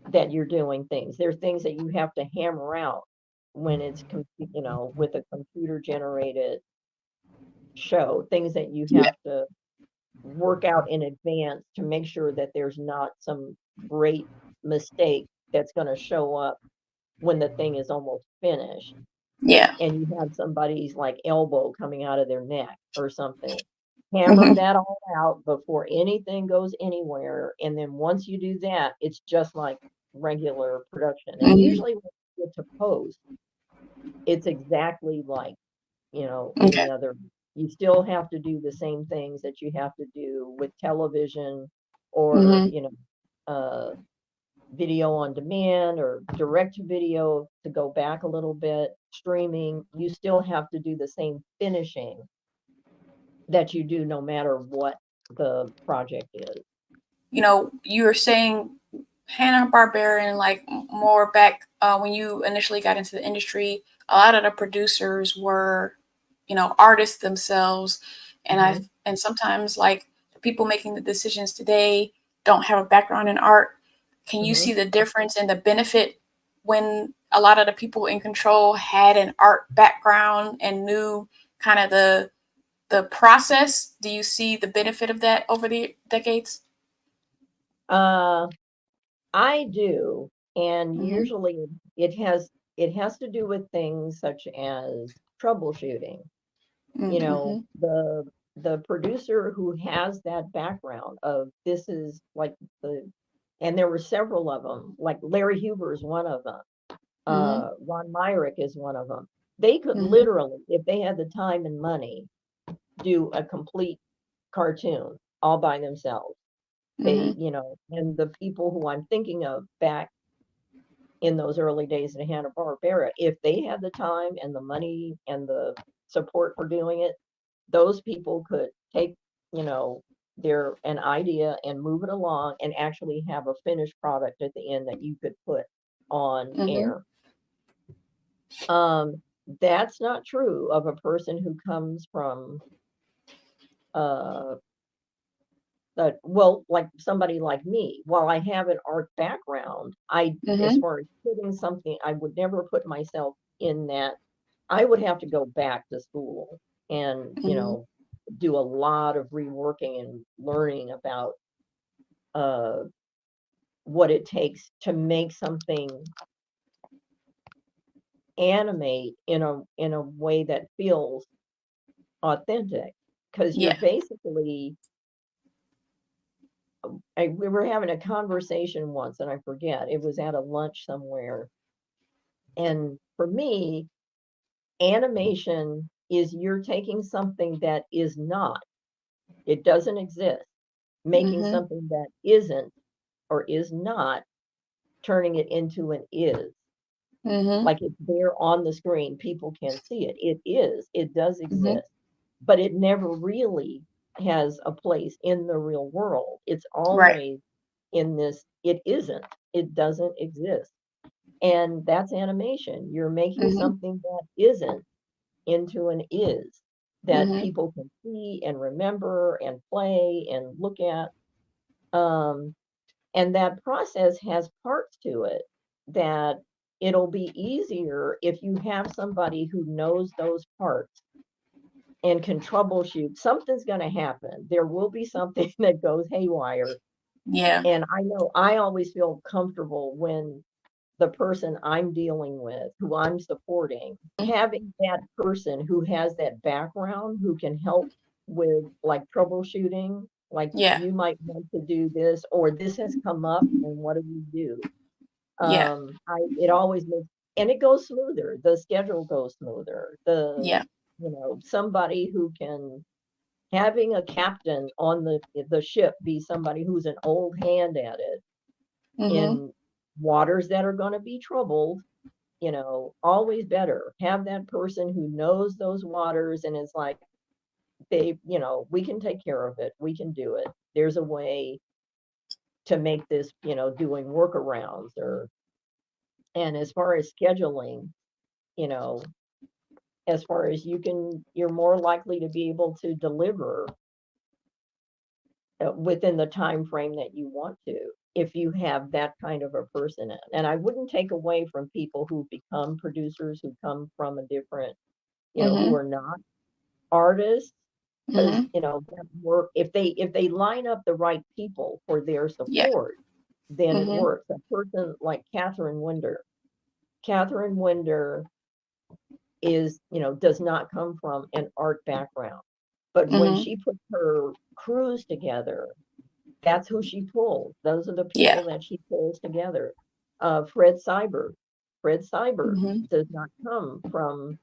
that you're doing things. There are things that you have to hammer out when it's, with a computer generated show, things that you Yeah. have to work out in advance to make sure that there's not some great mistake that's going to show up when the thing is almost finished Yeah. and you have somebody's like elbow coming out of their neck or something. Hammer Mhm. that all out before anything goes anywhere. And then once you do that, it's just like regular production. And Mhm. usually when you get to post, it's exactly like, Okay. any other. You still have to do the same things that you have to do with television or, Mhm. uh, video on demand or direct to video, to go back a little bit, streaming. You still have to do the same finishing that you do no matter what the project is. You were saying Hanna-Barbera, and like more back when you initially got into the industry, a lot of the producers were, artists themselves, and I Hmm. and sometimes like the people making the decisions today don't have a background in art. Can you Hmm. see the difference and the benefit when a lot of the people in control had an art background and knew kind of the process? Do you see the benefit of that over the decades? uh I do, and Mhm. usually it has to do with things such as troubleshooting. Mhm. The producer who has that background of, this is like the and there were several of them, like Larry Huber is one of them. Mhm. Ron Myrick is one of them. They could Mhm. literally, if they had the time and money, do a complete cartoon all by themselves. Mhm. And the people who I'm thinking of back in those early days in Hanna-Barbera, if they had the time and the money and the support for doing it, those people could take, you know, an idea and move it along and actually have a finished product at the end that you could put on Mhm. air. Um, that's not true of a person who comes from uh, well, like somebody like me, while I have an art background, as Mhm. far as putting something, I would never put myself in that. I would have to go back to school and, Mhm. do a lot of reworking and learning about uh, what it takes to make something animate in a way that feels authentic. Because you're Yeah. basically, we were having a conversation once, and I forget, it was at a lunch somewhere. And for me, animation is you're taking something that is not, it doesn't exist, making Mhm. something that isn't or is not, turning it into an is. Mhm. Like it's there on the screen, people can see it. It is, it does Mhm. exist, but it never really has a place in the real world. It's Right. always in this, it isn't, it doesn't exist. And that's animation. You're making Mhm. something that isn't into an is that Mhm. people can see and remember and play and look at. Um, and that process has parts to it that it'll be easier if you have somebody who knows those parts and can troubleshoot. Something's going to happen. There will be something that goes haywire. Yeah. And I know I always feel comfortable when the person I'm dealing with, who I'm supporting, having that person who has that background, who can help with like troubleshooting, like Yeah. you might want to do this, or this has come up, and what do we do? Yeah. It always makes, and it goes smoother. The schedule goes smoother. Yeah. Somebody who can, having a captain on the ship be somebody who's an old hand at it Mhm. in waters that are going to be troubled, always better. Have that person who knows those waters and is like, we can take care of it. We can do it. There's a way to make this, doing workarounds and as far as scheduling, you know, as far as you're more likely to be able to deliver within the time frame that you want to, if you have that kind of a person in. And I wouldn't take away from people who become producers, who come from a different, who Mhm. are not artists, because Mhm. that work, if they line up the right people for their Yeah. support, then it Mhm. works. A person like Catherine Winder is, does not come from an art background, but when Mhm. she put her crews together, that's who she pulls. Those are the Yeah. people that she pulls together. Fred Cyber. Fred Cyber Mhm. does not come from,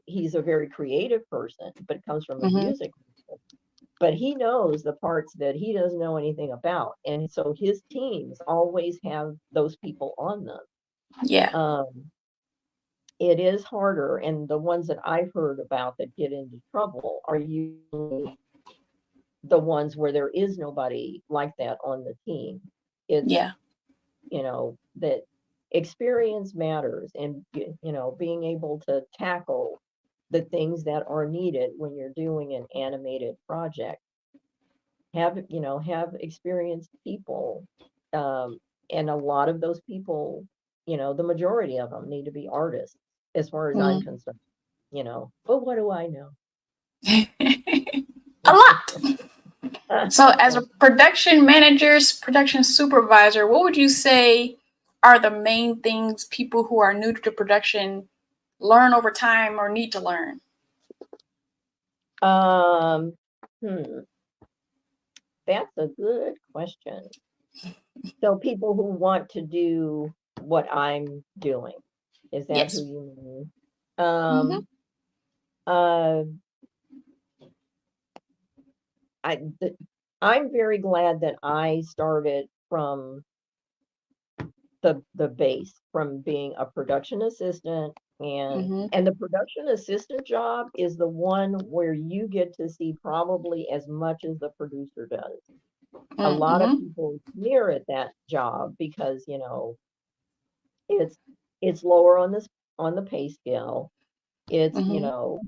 he's a very creative person, but comes from a Mhm. music. But he knows the parts that he doesn't know anything about. And so his teams always have those people on them. Yeah. Um, it is harder. And the ones that I've heard about that get into trouble are usually the ones where there is nobody like that on the team. It's, Yeah. that experience matters, and, being able to tackle the things that are needed when you're doing an animated project. Have experienced people. Um, and a lot of those people, the majority of them need to be artists, as far as I'm Mhm. concerned, but what do I know? A lot. So, as a production manager, production supervisor, what would you say are the main things people who are new to production learn over time or need to learn? um, hmm, that's a good question. So people who want to do what I'm doing, is that who Yes. you mean? Mhm. Um, uh, I, th- I'm very glad that I started from the base, from being a production assistant, and Mhm. and the production assistant job is the one where you get to see probably as much as the producer does. A lot of Mhm. people sneer at that job because, it's it's lower on the pay scale. It's, Mhm.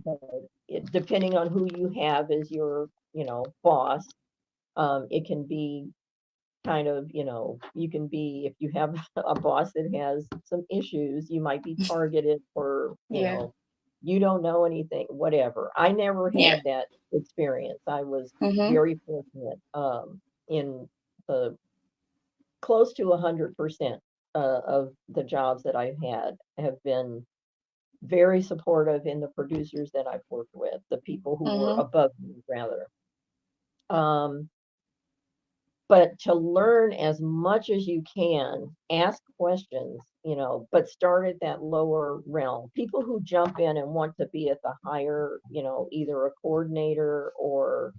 'Depending on who you have as your, boss, It can be kind of, you can be, if you have a boss that has some issues, you might be targeted for, Yeah. you don't know anything, whatever. I never Yeah. had that experience. I was Mhm. very fortunate, in the close to 100% of the jobs that I've had have been very supportive in the producers that I've worked with, the people who were Mhm. above me, rather. Um, but to learn as much as you can, ask questions, but start at that lower realm. People who jump in and want to be at the higher, either a coordinator, or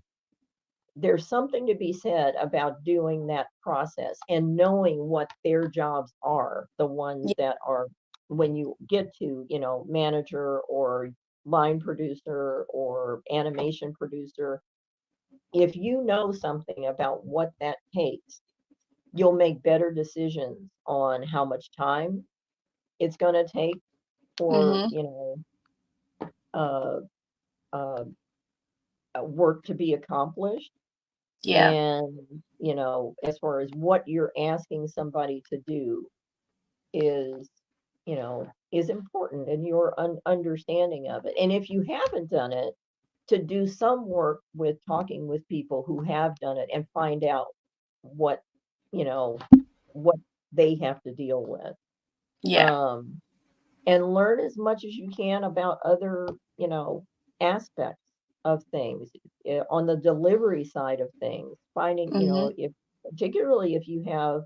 there's something to be said about doing that process and knowing what their jobs are, the ones Yeah. that are, when you get to, manager or line producer or animation producer, if you know something about what that takes, you'll make better decisions on how much time it's going to take for, Mhm. uh, uh, work to be accomplished. Yeah. And, as far as what you're asking somebody to do is, is important, and your understanding of it. And if you haven't done it, to do some work with talking with people who have done it and find out what, you know, what they have to deal with. Yeah. Um, and learn as much as you can about other, aspects of things. On the delivery side of things, finding, Mhm. if particularly if you have,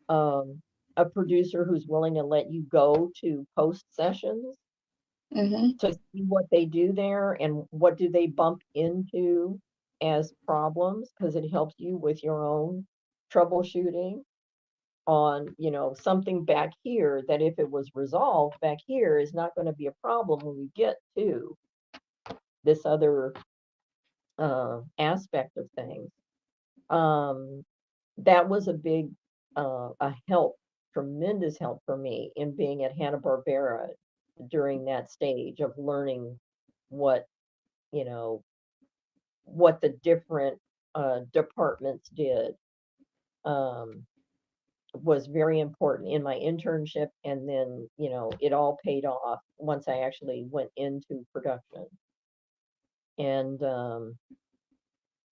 um, a producer who's willing to let you go to post sessions Mhm. to see what they do there and what do they bump into as problems, because it helps you with your own troubleshooting on, something back here, that if it was resolved back here is not going to be a problem when we get to this other, aspect of things. Um, that was a big, a help, tremendous help for me in being at Hanna-Barbera during that stage of learning what, you know, what the different, departments did. Um, was very important in my internship, and then, it all paid off once I actually went into production. And,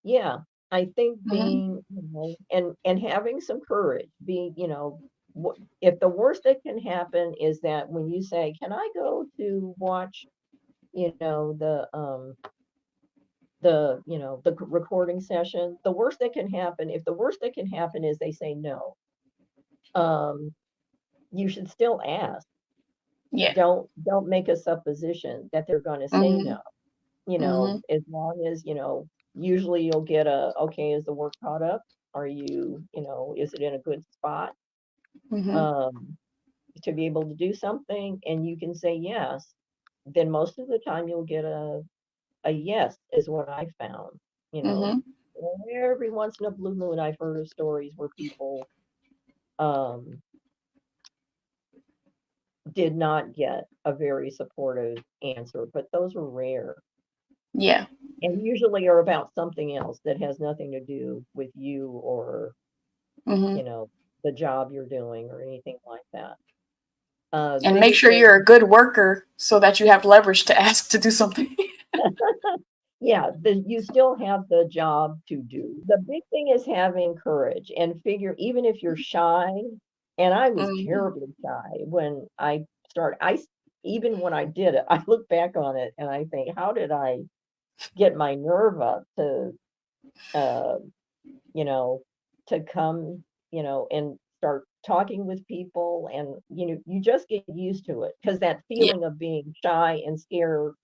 yeah, I think Mhm. being, and having some courage, being, if the worst that can happen is that when you say, "Can I go to watch, the recording session?" The worst that can happen, if the worst that can happen is they say no, um, you should still ask. Yeah. Don't make a supposition that they're going to say no. Mhm. Mhm. As long as, usually you'll get a, okay, is the work caught up? Are you, is it in a good spot? Mhm. Um, to be able to do something, and you can say yes, then most of the time you'll get a yes, is what I found, you know. Mhm. Every once in a blue moon, I've heard of stories where people, um, did not get a very supportive answer, but those are rare. Yeah. And usually are about something else that has nothing to do with you, or, you Mhm. know, the job you're doing or anything like that. The And make biggest sure thing, you're a good worker so that you have leverage to ask to do something. yeah, you still have the job to do. The big thing is having courage and figure, even if you're shy, and I was Mhm. terribly shy when I started. Even when I did it, I look back on it and I think, how did I get my nerve up to, uh, you know, to come, and start talking with people, and, you just get used to it, because that Yeah. feeling of being shy and scared,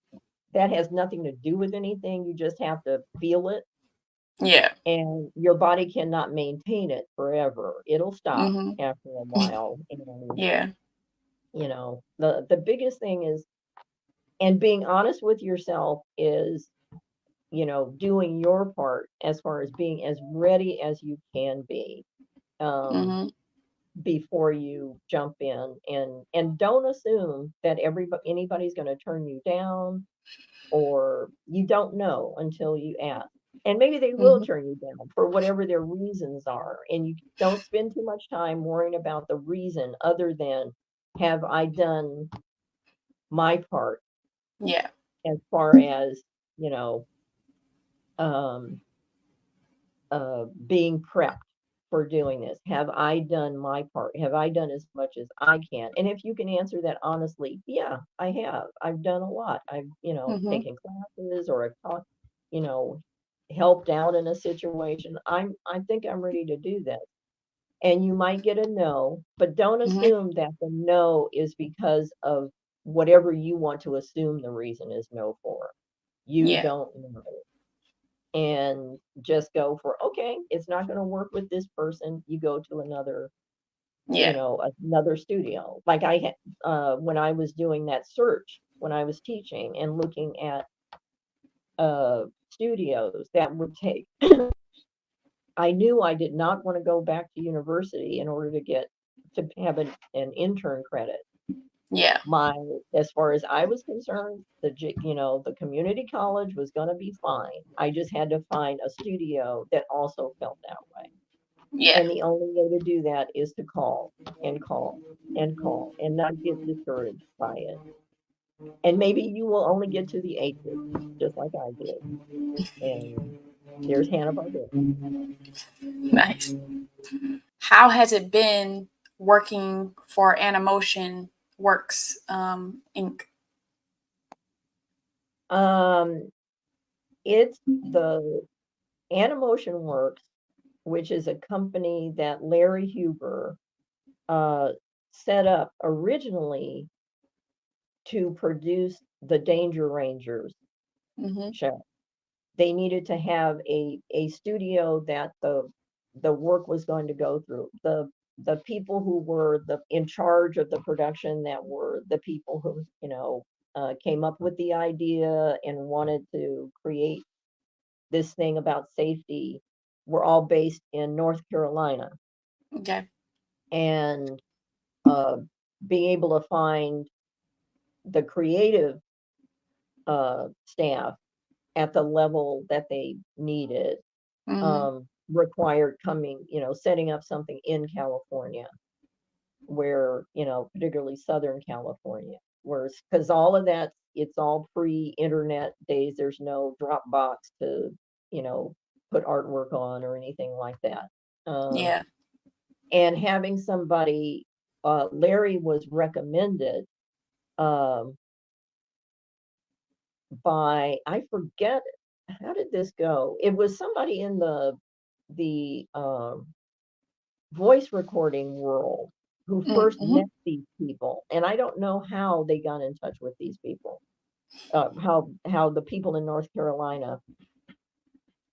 that has nothing to do with anything. You just have to feel it, Yeah. and your body cannot maintain it forever. It'll stop Mhm. after a while. And, Yeah. the biggest thing is, and being honest with yourself is, doing your part as far as being as ready as you can be. Um, Mhm. before you jump in, and don't assume that anybody's going to turn you down, or you don't know until you ask. And maybe they will Mhm. turn you down for whatever their reasons are. And you don't spend too much time worrying about the reason other than have I done my part Yeah. as far as, you know, um, being prepped for doing this? Have I done my part? Have I done as much as I can? And if you can answer that honestly, yeah, I have. I've done a lot. I've, Mhm. taken classes or I've taught, you know, helped out in a situation. I think I'm ready to do that. And you might get a no, but don't Mhm. assume that the no is because of whatever you want to assume the reason is no for. You Yeah. don't know, and just go for, okay, it's not going to work with this person. You go to another, Yeah. another studio. Like I had, when I was doing that search, when I was teaching and looking at studios that would take, I knew I did not want to go back to university in order to get to have an intern credit. Yeah. My, as far as I was concerned, the community college was going to be fine. I just had to find a studio that also felt that way. Yeah. And the only way to do that is to call and call and call and not get discouraged by it. And maybe you will only get to the eighth, just like I did. And there's Hannah Barbera. Nice. How has it been working for Animotion Works Inc? Um, it's the Animotion Works, which is a company that Larry Huber uh, set up originally to produce the Danger Rangers Mhm. show. They needed to have a studio that the work was going to go through. The people who were in charge of the production, that were the people who, came up with the idea and wanted to create this thing about safety, were all based in North Carolina. Okay. And uh, being able to find the creative staff at the level that they needed Mhm. required setting up something in California, where, particularly Southern California, where, because all of that, it's all pre-internet days. There's no Dropbox to, you know, put artwork on or anything like that. Um, Yeah. and having somebody, Larry was recommended um, by, I forget, how did this go? It was somebody in the voice recording world who first met Mhm. these people, and I don't know how they got in touch with these people. How the people in North Carolina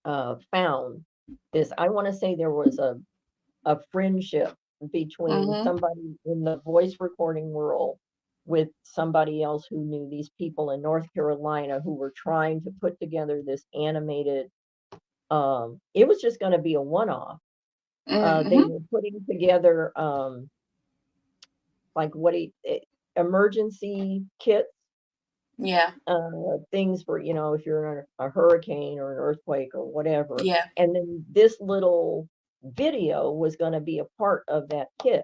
found this. I want to say there was a friendship between Mhm. somebody in the voice recording world with somebody else who knew these people in North Carolina who were trying to put together this animated. It was just going to be a one-off. They Mhm. were putting together like emergency kits, Yeah. things for, if you're in a hurricane or an earthquake or whatever. Yeah. And then this little video was going to be a part of that kit.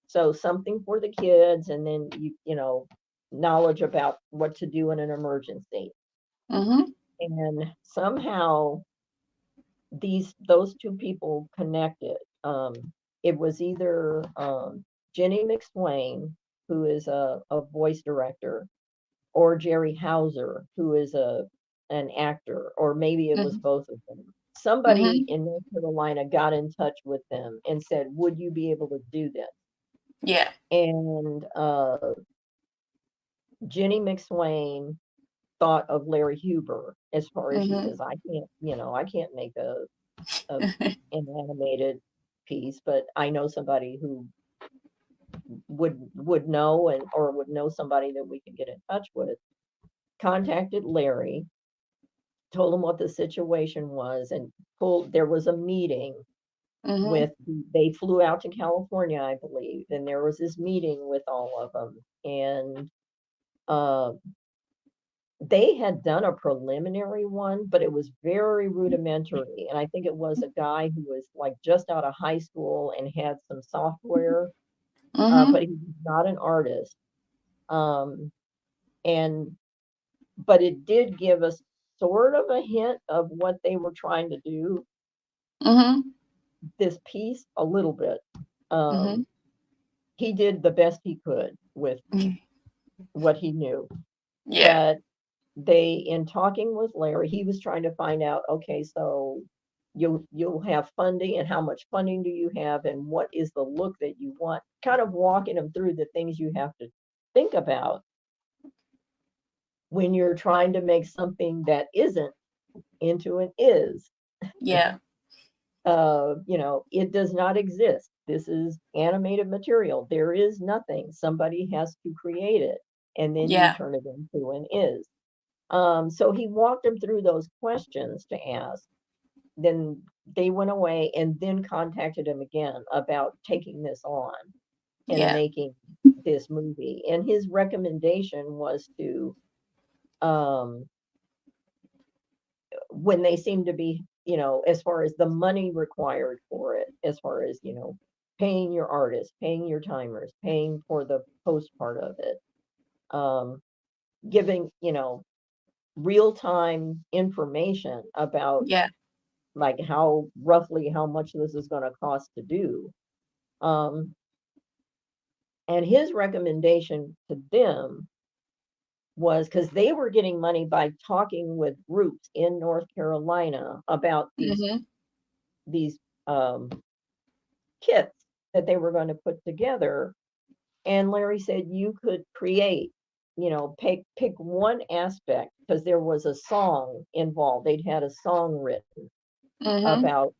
So something for the kids, and then knowledge about what to do in an emergency. Mhm. And somehow those two people connected. It was either Jenny McSwain, who is a voice director, or Jerry Hauser, who is an actor, or maybe it was Mhm. both of them. Somebody Mhm. in North Carolina got in touch with them and said, "Would you be able to do this?" Yeah. And Jenny McSwain thought of Larry Huber, as far as she Mhm. says, I can't make a an animated piece, but I know somebody who would know, and or would know somebody that we could get in touch with. Contacted Larry, told him what the situation was, and there was a meeting Mhm. with, they flew out to California, I believe, and there was this meeting with all of them. And uh, they had done a preliminary one, but it was very rudimentary. And I think it was a guy who was like just out of high school and had some software, Mhm. but he was not an artist. Um, and but it did give us sort of a hint of what they were trying to do, Mhm. this piece a little bit. Um, Mhm. he did the best he could with Mhm. what he knew. Yeah. But they, in talking with Larry, he was trying to find out, okay, so you'll have funding, and how much funding do you have, and what is the look that you want, kind of walking them through the things you have to think about when you're trying to make something that isn't into an is. Yeah. It does not exist. This is animated material. There is nothing. Somebody has to create it, and then you Yeah. turn it into an is. So he walked them through those questions to ask. Then they went away and then contacted him again about taking this on and Yeah. making this movie. And his recommendation was to, um, when they seemed to be, as far as the money required for it, as far as, paying your artists, paying your timers, paying for the post part of it, um, giving, real time information about Yeah. like how roughly how much this is going to cost to do. Um, and his recommendation to them was, because they were getting money by talking with groups in North Carolina about Mhm. these um, kits that they were going to put together. And Larry said you could create, pick one aspect, because there was a song involved. They'd had a song written Mhm. about,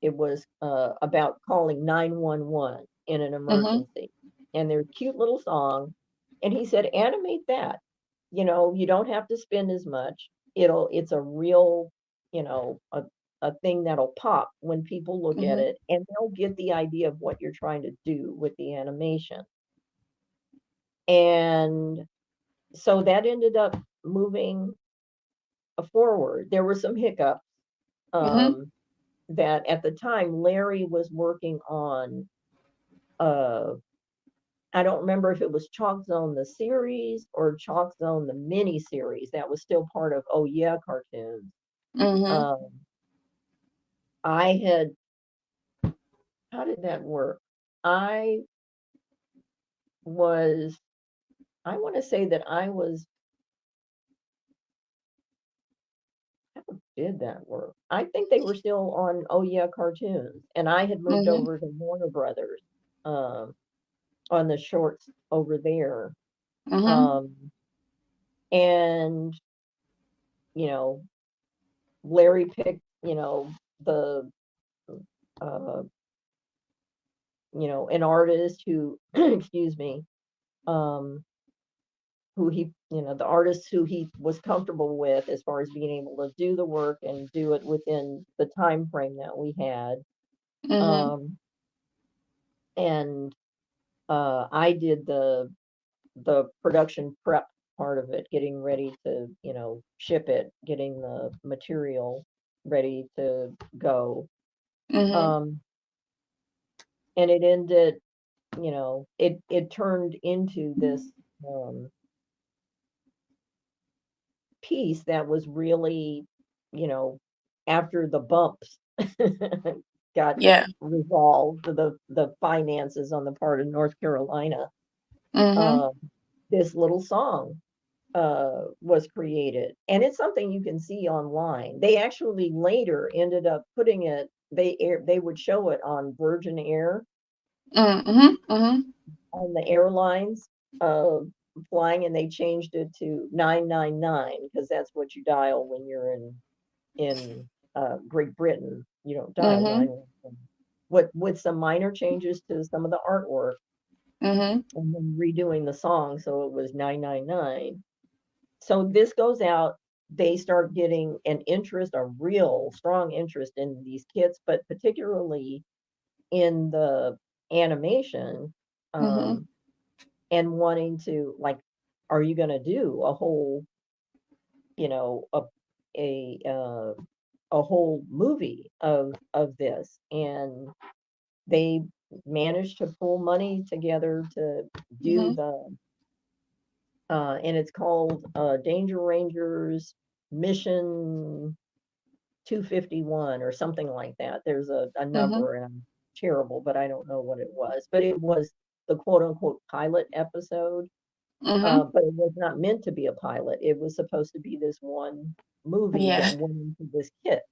it was about calling 911 in an Mhm. emergency, and their cute little song. And he said, animate that. You don't have to spend as much. It's a real, a thing that'll pop when people look at Mhm. it, and they'll get the idea of what you're trying to do with the animation. And so that ended up moving forward. There were some hiccups, Mhm. um, that at the time Larry was working on, uh I don't remember if it was Chalk Zone the series or Chalk Zone the mini series that was still part of Oh Yeah Cartoons. Mhm. Um I had How did that work? I was I want to say that I was how did that work? I think they were still on Oh Yeah Cartoons, and I had moved Mhm. over to Warner Brothers, um on the shorts over there. Mhm. Um and you know Larry picked, the uh, an artist who, excuse me, um, who he, the artist who he was comfortable with as far as being able to do the work and do it within the time frame that we had. Mhm. Um, and I did the production prep part of it, getting ready to, ship it, getting the material ready to go. Mhm. Um, and it ended, it turned into this, um, piece that was really, you know, after the bumps got Yeah. resolved, the finances on the part of North Carolina, Mhm. um, this little song was created, and it's something you can see online. They actually later ended up putting it. They would show it on Virgin Air, Mhm. Mhm. on the airlines, uh, flying, and they changed it to 999 because that's what you dial when you're in Great Britain. You don't dial Mhm. 911. With some minor changes to some of the artwork, Mhm. and then redoing the song so it was 999. So this goes out. They start getting an interest, a real strong interest in these kits, but particularly in the animation, Mhm. um, and wanting to, like, are you going to do a whole? you know, a uh, a whole movie of this, and they managed to pull money together to do Mhm. the and it's called Danger Rangers Mission 251 or something like that. There's a Mhm. number, and I'm terrible, but I don't know what it was. But it was the quote unquote pilot episode, Mhm. but it was not meant to be a pilot. It was supposed to be this one movie Yeah. that went into this kit.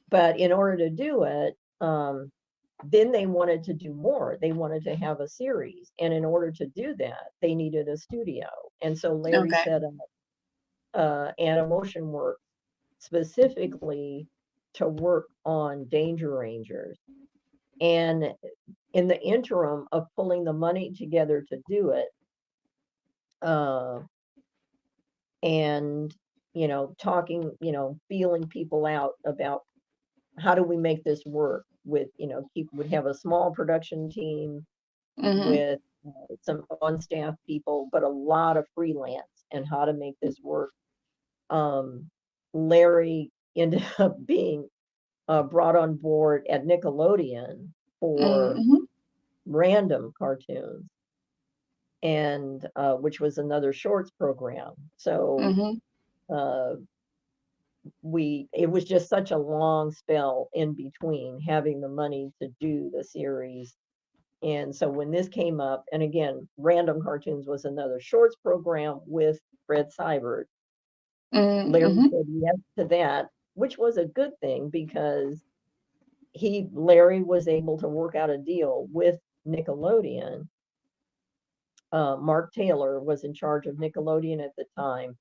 But in order to do it, then they wanted to do more. They wanted to have a series. And in order to do that, they needed a studio. And so Larry Okay. set up Animotion Works specifically to work on Danger Rangers. And in the interim of pulling the money together to do it, uh, and talking, feeling people out about how do we make this work with, keep would have a small production team Mhm. with some on staff people, but a lot of freelance, and how to make this work. Um, Larry ended up being brought on board at Nickelodeon for Mhm. random cartoons, and which was another shorts program. So Mhm. uh, it was just such a long spell in between having the money to do the series. And so when this came up, and again, Random Cartoons was another shorts program with Fred Seibert, Larry Mhm. said yes to that, which was a good thing because Larry was able to work out a deal with Nickelodeon. Mark Taylor was in charge of Nickelodeon at the time,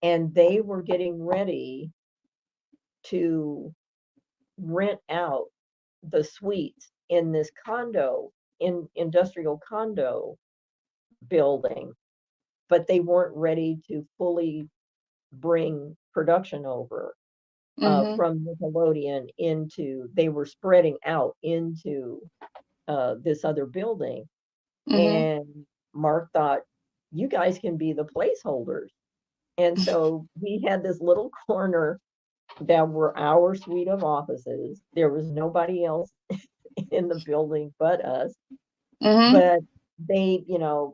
and they were getting ready to rent out the suites in this industrial condo building, but they weren't ready to fully bring production over Mhm. from Nickelodeon into, they were spreading out into this other building. Mhm. And Mark thought, you guys can be the placeholders. And so we had this little corner that were our suite of offices. There was nobody else in the building but us. Mhm. But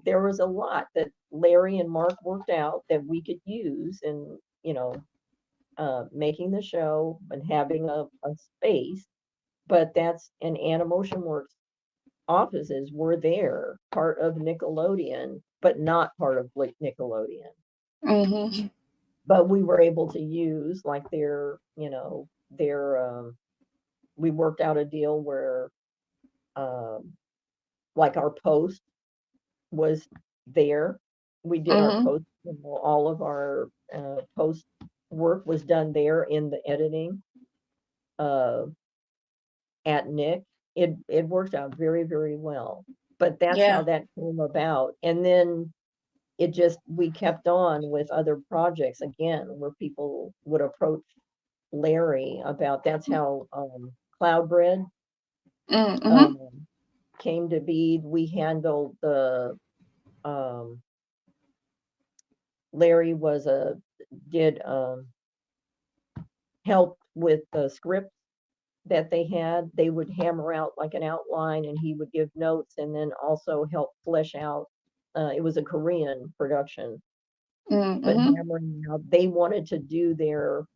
there was a lot that Larry and Mark worked out that we could use, and, making the show and having a space. But that's an Animotion Works offices were there, part of Nickelodeon, but not part of Nickelodeon. Mhm. But we were able to use like we worked out a deal where um, like our post was there. We did our Mhm. post, all of our post work was done there in the editing uh, at Nick. It worked out very, very well. But that's how Yeah. that came about. And then we kept on with other projects again, where people would approach Larry about, that's how Cloudbread Mhm. um, came to be. We handled um, Larry did help with the scripts that they had. They would hammer out like an outline, and he would give notes, and then also help flesh out. It was a Korean production, but Mhm. hammering out, they wanted to do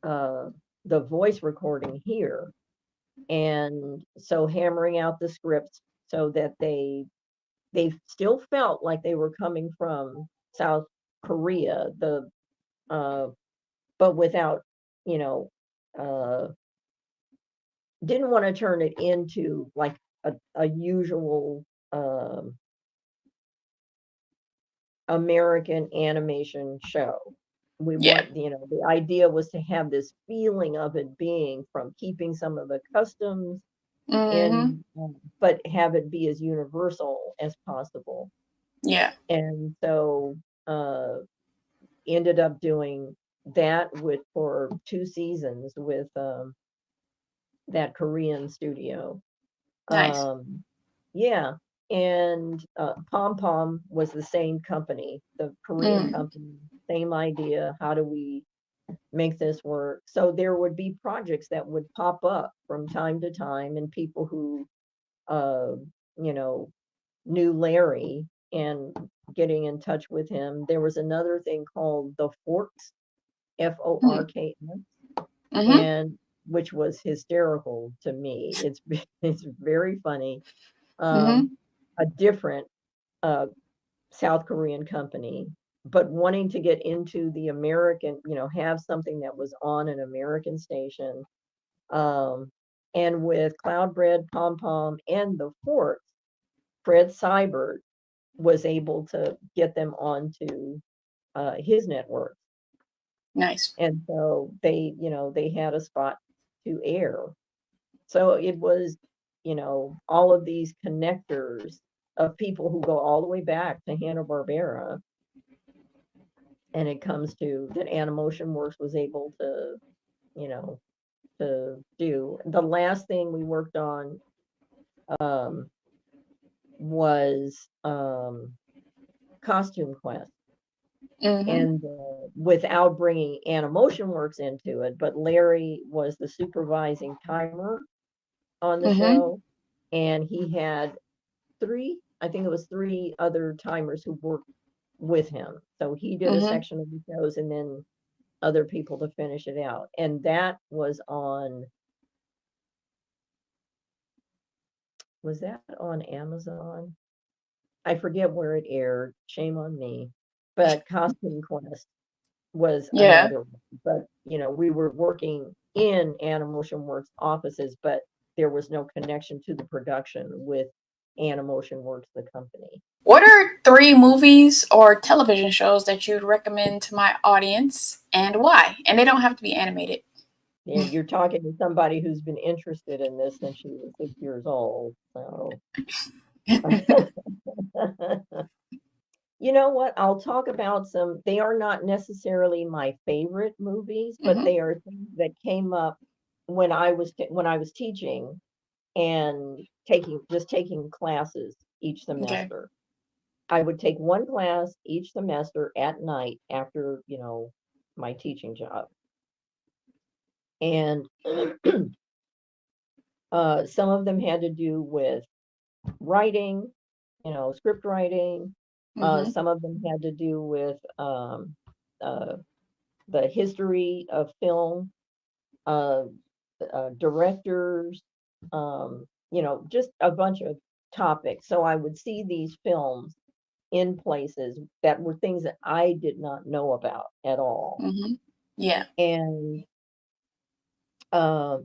uh, the voice recording here, and so hammering out the scripts so that they still felt like they were coming from South Korea, uh, but without, you know, uh, didn't want to turn it into like a usual um, American animation show. We Yeah. want, the idea was to have this feeling of it being from keeping some of the customs Mhm. in, but have it be as universal as possible. Yeah. And so uh, ended up doing that for 2 seasons with that Korean studio. Nice. Um, yeah. And Pom Pom was the same company, the Korean Mm. company, same idea. How do we make this work? So there would be projects that would pop up from time to time, and people who, uh, you know, knew Larry and getting in touch with him. There was another thing called the Forks, Mm. Forks, Mhm. and which was hysterical to me. It's it's very funny. Um, Mhm. a different uh, South Korean company, but wanting to get into the American, have something that was on an American station. Um, and with Cloudbread, Pom Pom, and the Forks, Fred Seibert was able to get them onto his network. Nice. And so they had a spot to air. So it was, all of these connectors of people who go all the way back to Hanna-Barbera. And it comes to that Animotion Works was able to, you know, to do. The last thing we worked on um, was Costume Quest. Mhm. And without bringing Animotion Works into it, but Larry was the supervising timer on the Mhm. show, and he had I think it was three other timers who worked with him. So he did a Mhm. section of the shows and then other people to finish it out. And that was that on Amazon? I forget where it aired. Shame on me. But Costume Quest was Yeah. another one. But, we were working in Animotion Works offices, but there was no connection to the production with Animotion Works, the company. What are three movies or television shows that you'd recommend to my audience and why? And they don't have to be animated. And you're talking to somebody who's been interested in this since she was 6 years old. So, you know what? I'll talk about some. They are not necessarily my favorite movies, but Mhm. they are things that came up when I was teaching and taking classes each Okay. semester. I would take one class each semester at night after, my teaching job. And some of them had to do with writing, script writing. Mhm. Some of them had to do with uh, the history of film, uh, directors, just a bunch of topics. So I would see these films in places that were things that I did not know about at all. Mhm. Yeah. And uh,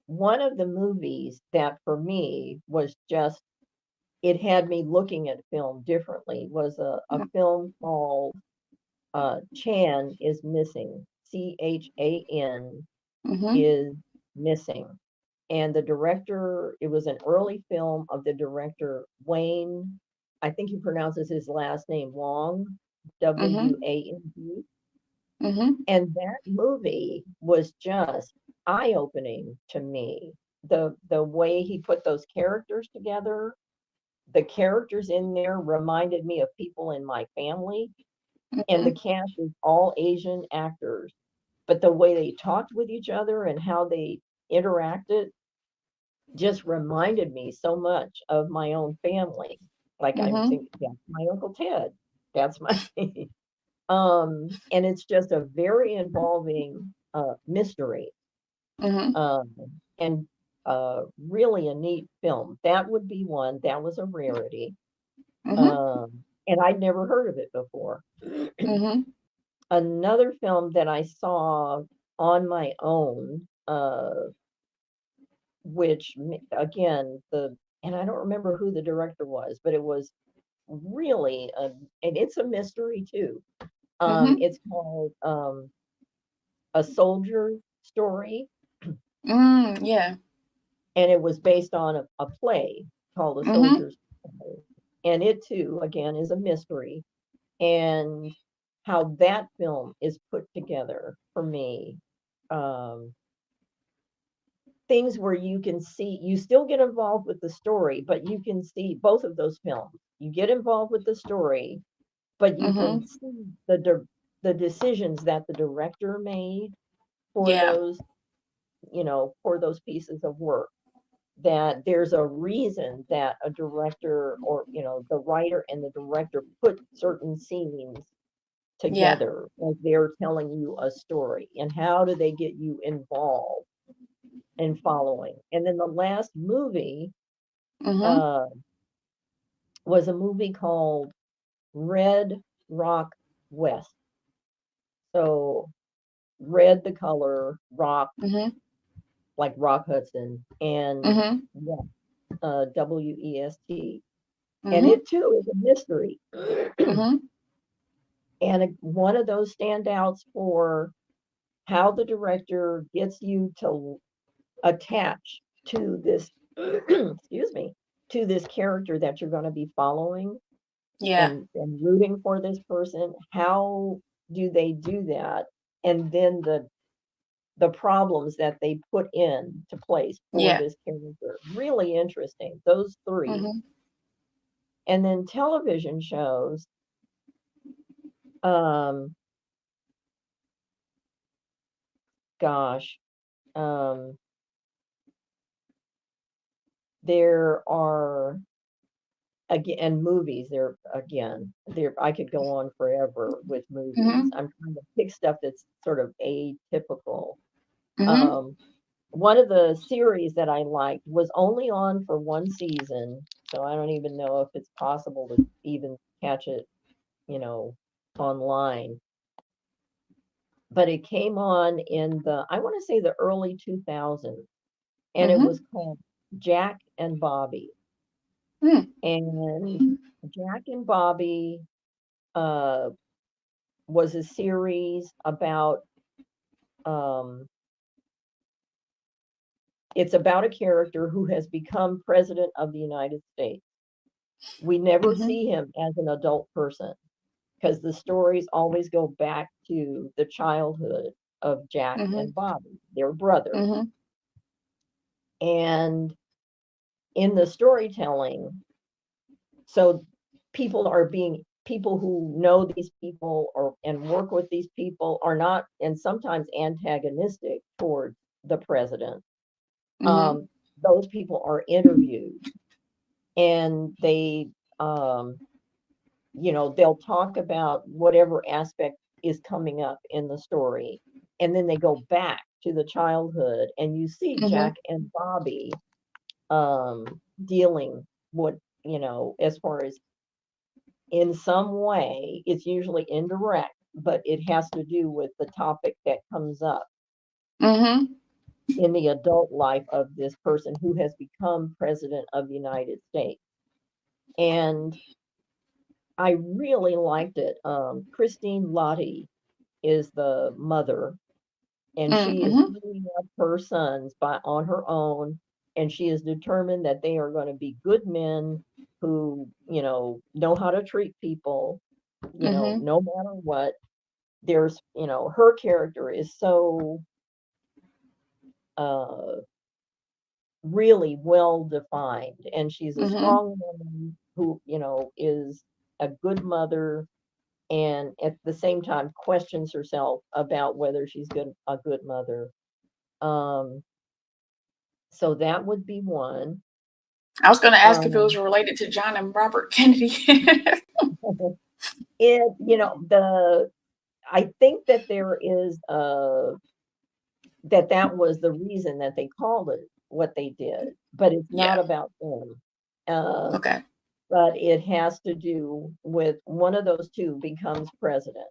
one of the movies that for me was just, it had me looking at film differently was a film called Chan is Missing. Chan Mhm. is Missing. And the director, it was an early film of the director Wayne, I think he pronounces his last name Wong, Mhm. Wang. Mhm. And that movie was just eye-opening to me. The way he put those characters together, the characters in there reminded me of people in my family, and the Mhm. cast is all Asian actors. But the way they talked with each other and how they interacted just reminded me so much of my own family. Like I'm Mhm. thinking, that's my Uncle Ted. That's my and it's just a very involving mystery. Mhm. Um and really a neat film. That would be one. That was a rarity. Mhm. And I'd never heard of it before. Mhm. Another film that I saw on my own, which again, and I don't remember who the director was, but it was really and it's a mystery too. Mhm. It's called A Soldier Story, Yeah. and it was based on a play called A Mhm. Soldier's Story. And it too, again, is a mystery. And how that film is put together for me, um, things where you can see, you still get involved with the story, but you can see both of those films. You get involved with the story, but you can Mhm. see the decisions that the director made for Yeah. those, for those pieces of work. That there's a reason that a director, or the writer and the director put certain scenes Yeah. together as they're telling you a story, and how do they get you involved and following. And then the last movie Mhm. uh, was a movie called Red Rock West. So red, the color, rock, Mhm. like Rock Hudson, and Mhm. West, West. And Mhm. it too is a mystery. Mhm. And one of those standouts for how the director gets you to attach to this, excuse me, to this character that you're going to be following, Yeah. and rooting for this person. How do they do that? And then the problems that they put into place for Yeah. this character. Really interesting. Those three. Mhm. And then television shows. Um, gosh, um, there are, again, and movies. There I could go on forever with movies. Mhm. I'm trying to pick stuff that's sort of atypical. Mhm. Um, One of the series that I liked was only on for one season, so I don't even know if it's possible to even catch it, you know, online. But it came on in I want to say the early 2000s, and it was Mhm. called Jack and Bobby. Mm. And Jack and Bobby uh, was a series about, um, it's about a character who has become president of the United States. We never Mhm. see him as an adult person, because the stories always go back to the childhood of Jack Mhm. and Bobby, their brothers. Mhm. And in the storytelling, so people who know these people, or and work with these people, are not, and sometimes antagonistic towards the president. Mhm. Um, those people are interviewed, and um, they'll talk about whatever aspect is coming up in the story. And then they go back to the childhood, and you see Mhm. Jack and Bobby dealing what, as far as, in some way, it's usually indirect, but it has to do with the topic that comes up Mhm. in the adult life of this person who has become president of the United States. And I really liked it. Christine Lottie is the mother, and she is Mhm. bringing up her sons on her own, and she is determined that they are going to be good men who, know how to treat people, Mhm. no matter what. Her character is so uh, really well defined, and she's a Mhm. strong woman who, is a good mother, and at the same time questions herself about whether she's a good mother. Um, so that would be one. I was gonna ask if it was Um, related to John and Robert Kennedy. it, I think that there is that was the reason that they called it what they did, but it's not Yeah. about them. Uh, Okay. but it has to do with one of those two becomes president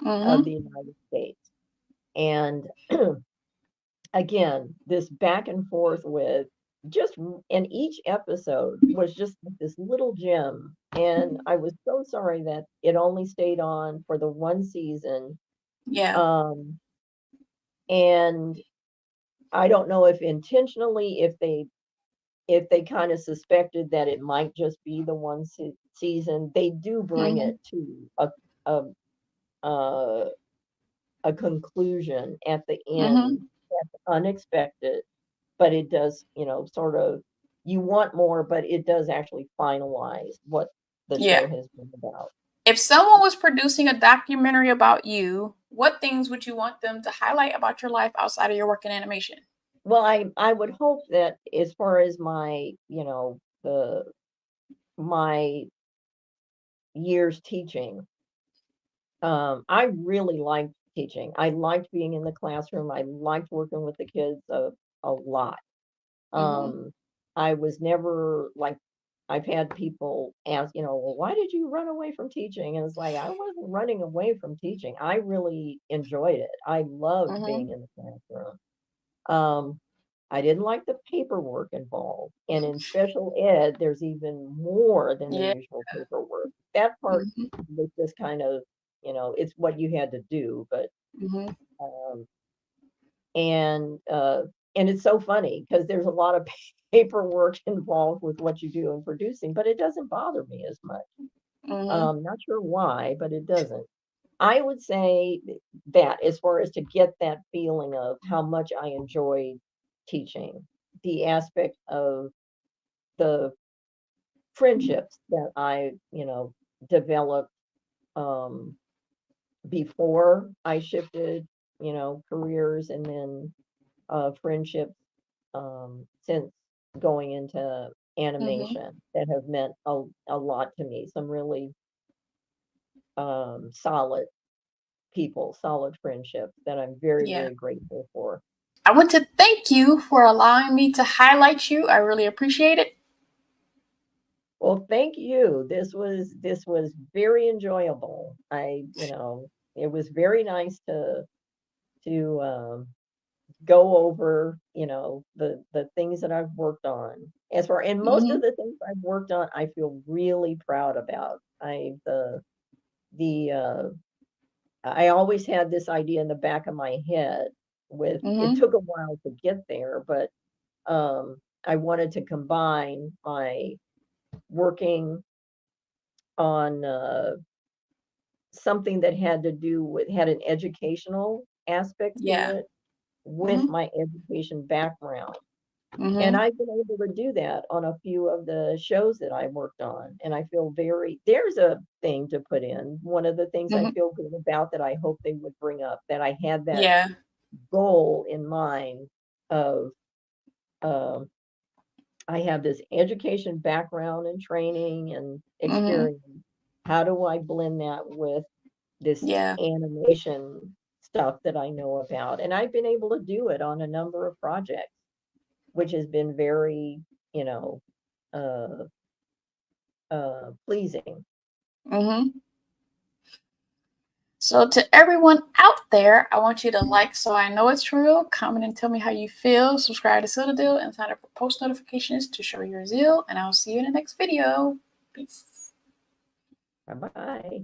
of the Mhm. United States. And again, this back and forth with just, and each episode was just like this little gem. And I was so sorry that it only stayed on for the one season. Yeah. Um, and I don't know if intentionally, if they kind of suspected that it might just be the one season. They do bring it Mhm. to a uh, a conclusion at the end Mhm. that's unexpected. but it does, sort of, you want more, but it does actually finalize what the Yeah. show has been about. If someone was producing a documentary about you, what things would you want them to highlight about your life outside of your work in animation? Well, I would hope that as far as my, my years teaching, I really liked teaching. I liked being in the classroom. I liked working with the kids a lot. Mm-hmm. Um, I was never like, I've had people ask, well, why did you run away from teaching? And it's like, I wasn't running away from teaching. I really enjoyed it. I loved being Mm-hmm. in the classroom. Um, I didn't like the paperwork involved. And in special ed, there's even more than the Yeah. usual paperwork. That part Mm-hmm. was just kind of, it's what you had to do, but Mm-hmm. um, and and it's so funny because there's a lot of paperwork involved with what you do in producing, but it doesn't bother me as much. Mm-hmm. Not sure why, but it doesn't. I would say that as far as to get that feeling of how much I enjoyed teaching, the aspect of the friendships that I, developed um, before I shifted, careers, and then friendships since going into Mm-hmm. animation that have meant a lot to me. Some really solid people, solid friendships that I'm very, Yeah. very grateful for. I want to thank you for allowing me to highlight you. I really appreciate it. Well, thank you. This was very enjoyable. It was very nice to go over, the things that I've worked on. And most of Mm-hmm. the things I've worked on, I feel really proud about. The I always had this idea in the back of my head with it Mm-hmm. took a while to get there, but I wanted to combine my working on something that had an educational aspect to Yeah. it with Mm-hmm. my education background. And Mm-hmm. I've been able to do that on a few of the shows that I worked on. And I feel there's a thing to put in. One of the things I Mm-hmm. feel good about that I hope they would bring up, that I had that Yeah. goal in mind of, um, I have this education background and training and Mm-hmm. experience. How do I blend that with this Yeah. animation stuff that I know about? And I've been able to do it on a number of projects, which has been very, you know, uh, pleasing. Mm-hmm. So to everyone out there, I want you to like so I know it's real, comment and tell me how you feel, subscribe to Citadel, and sign up for post notifications to show your zeal, and I'll see you in the next video. Peace. Bye bye.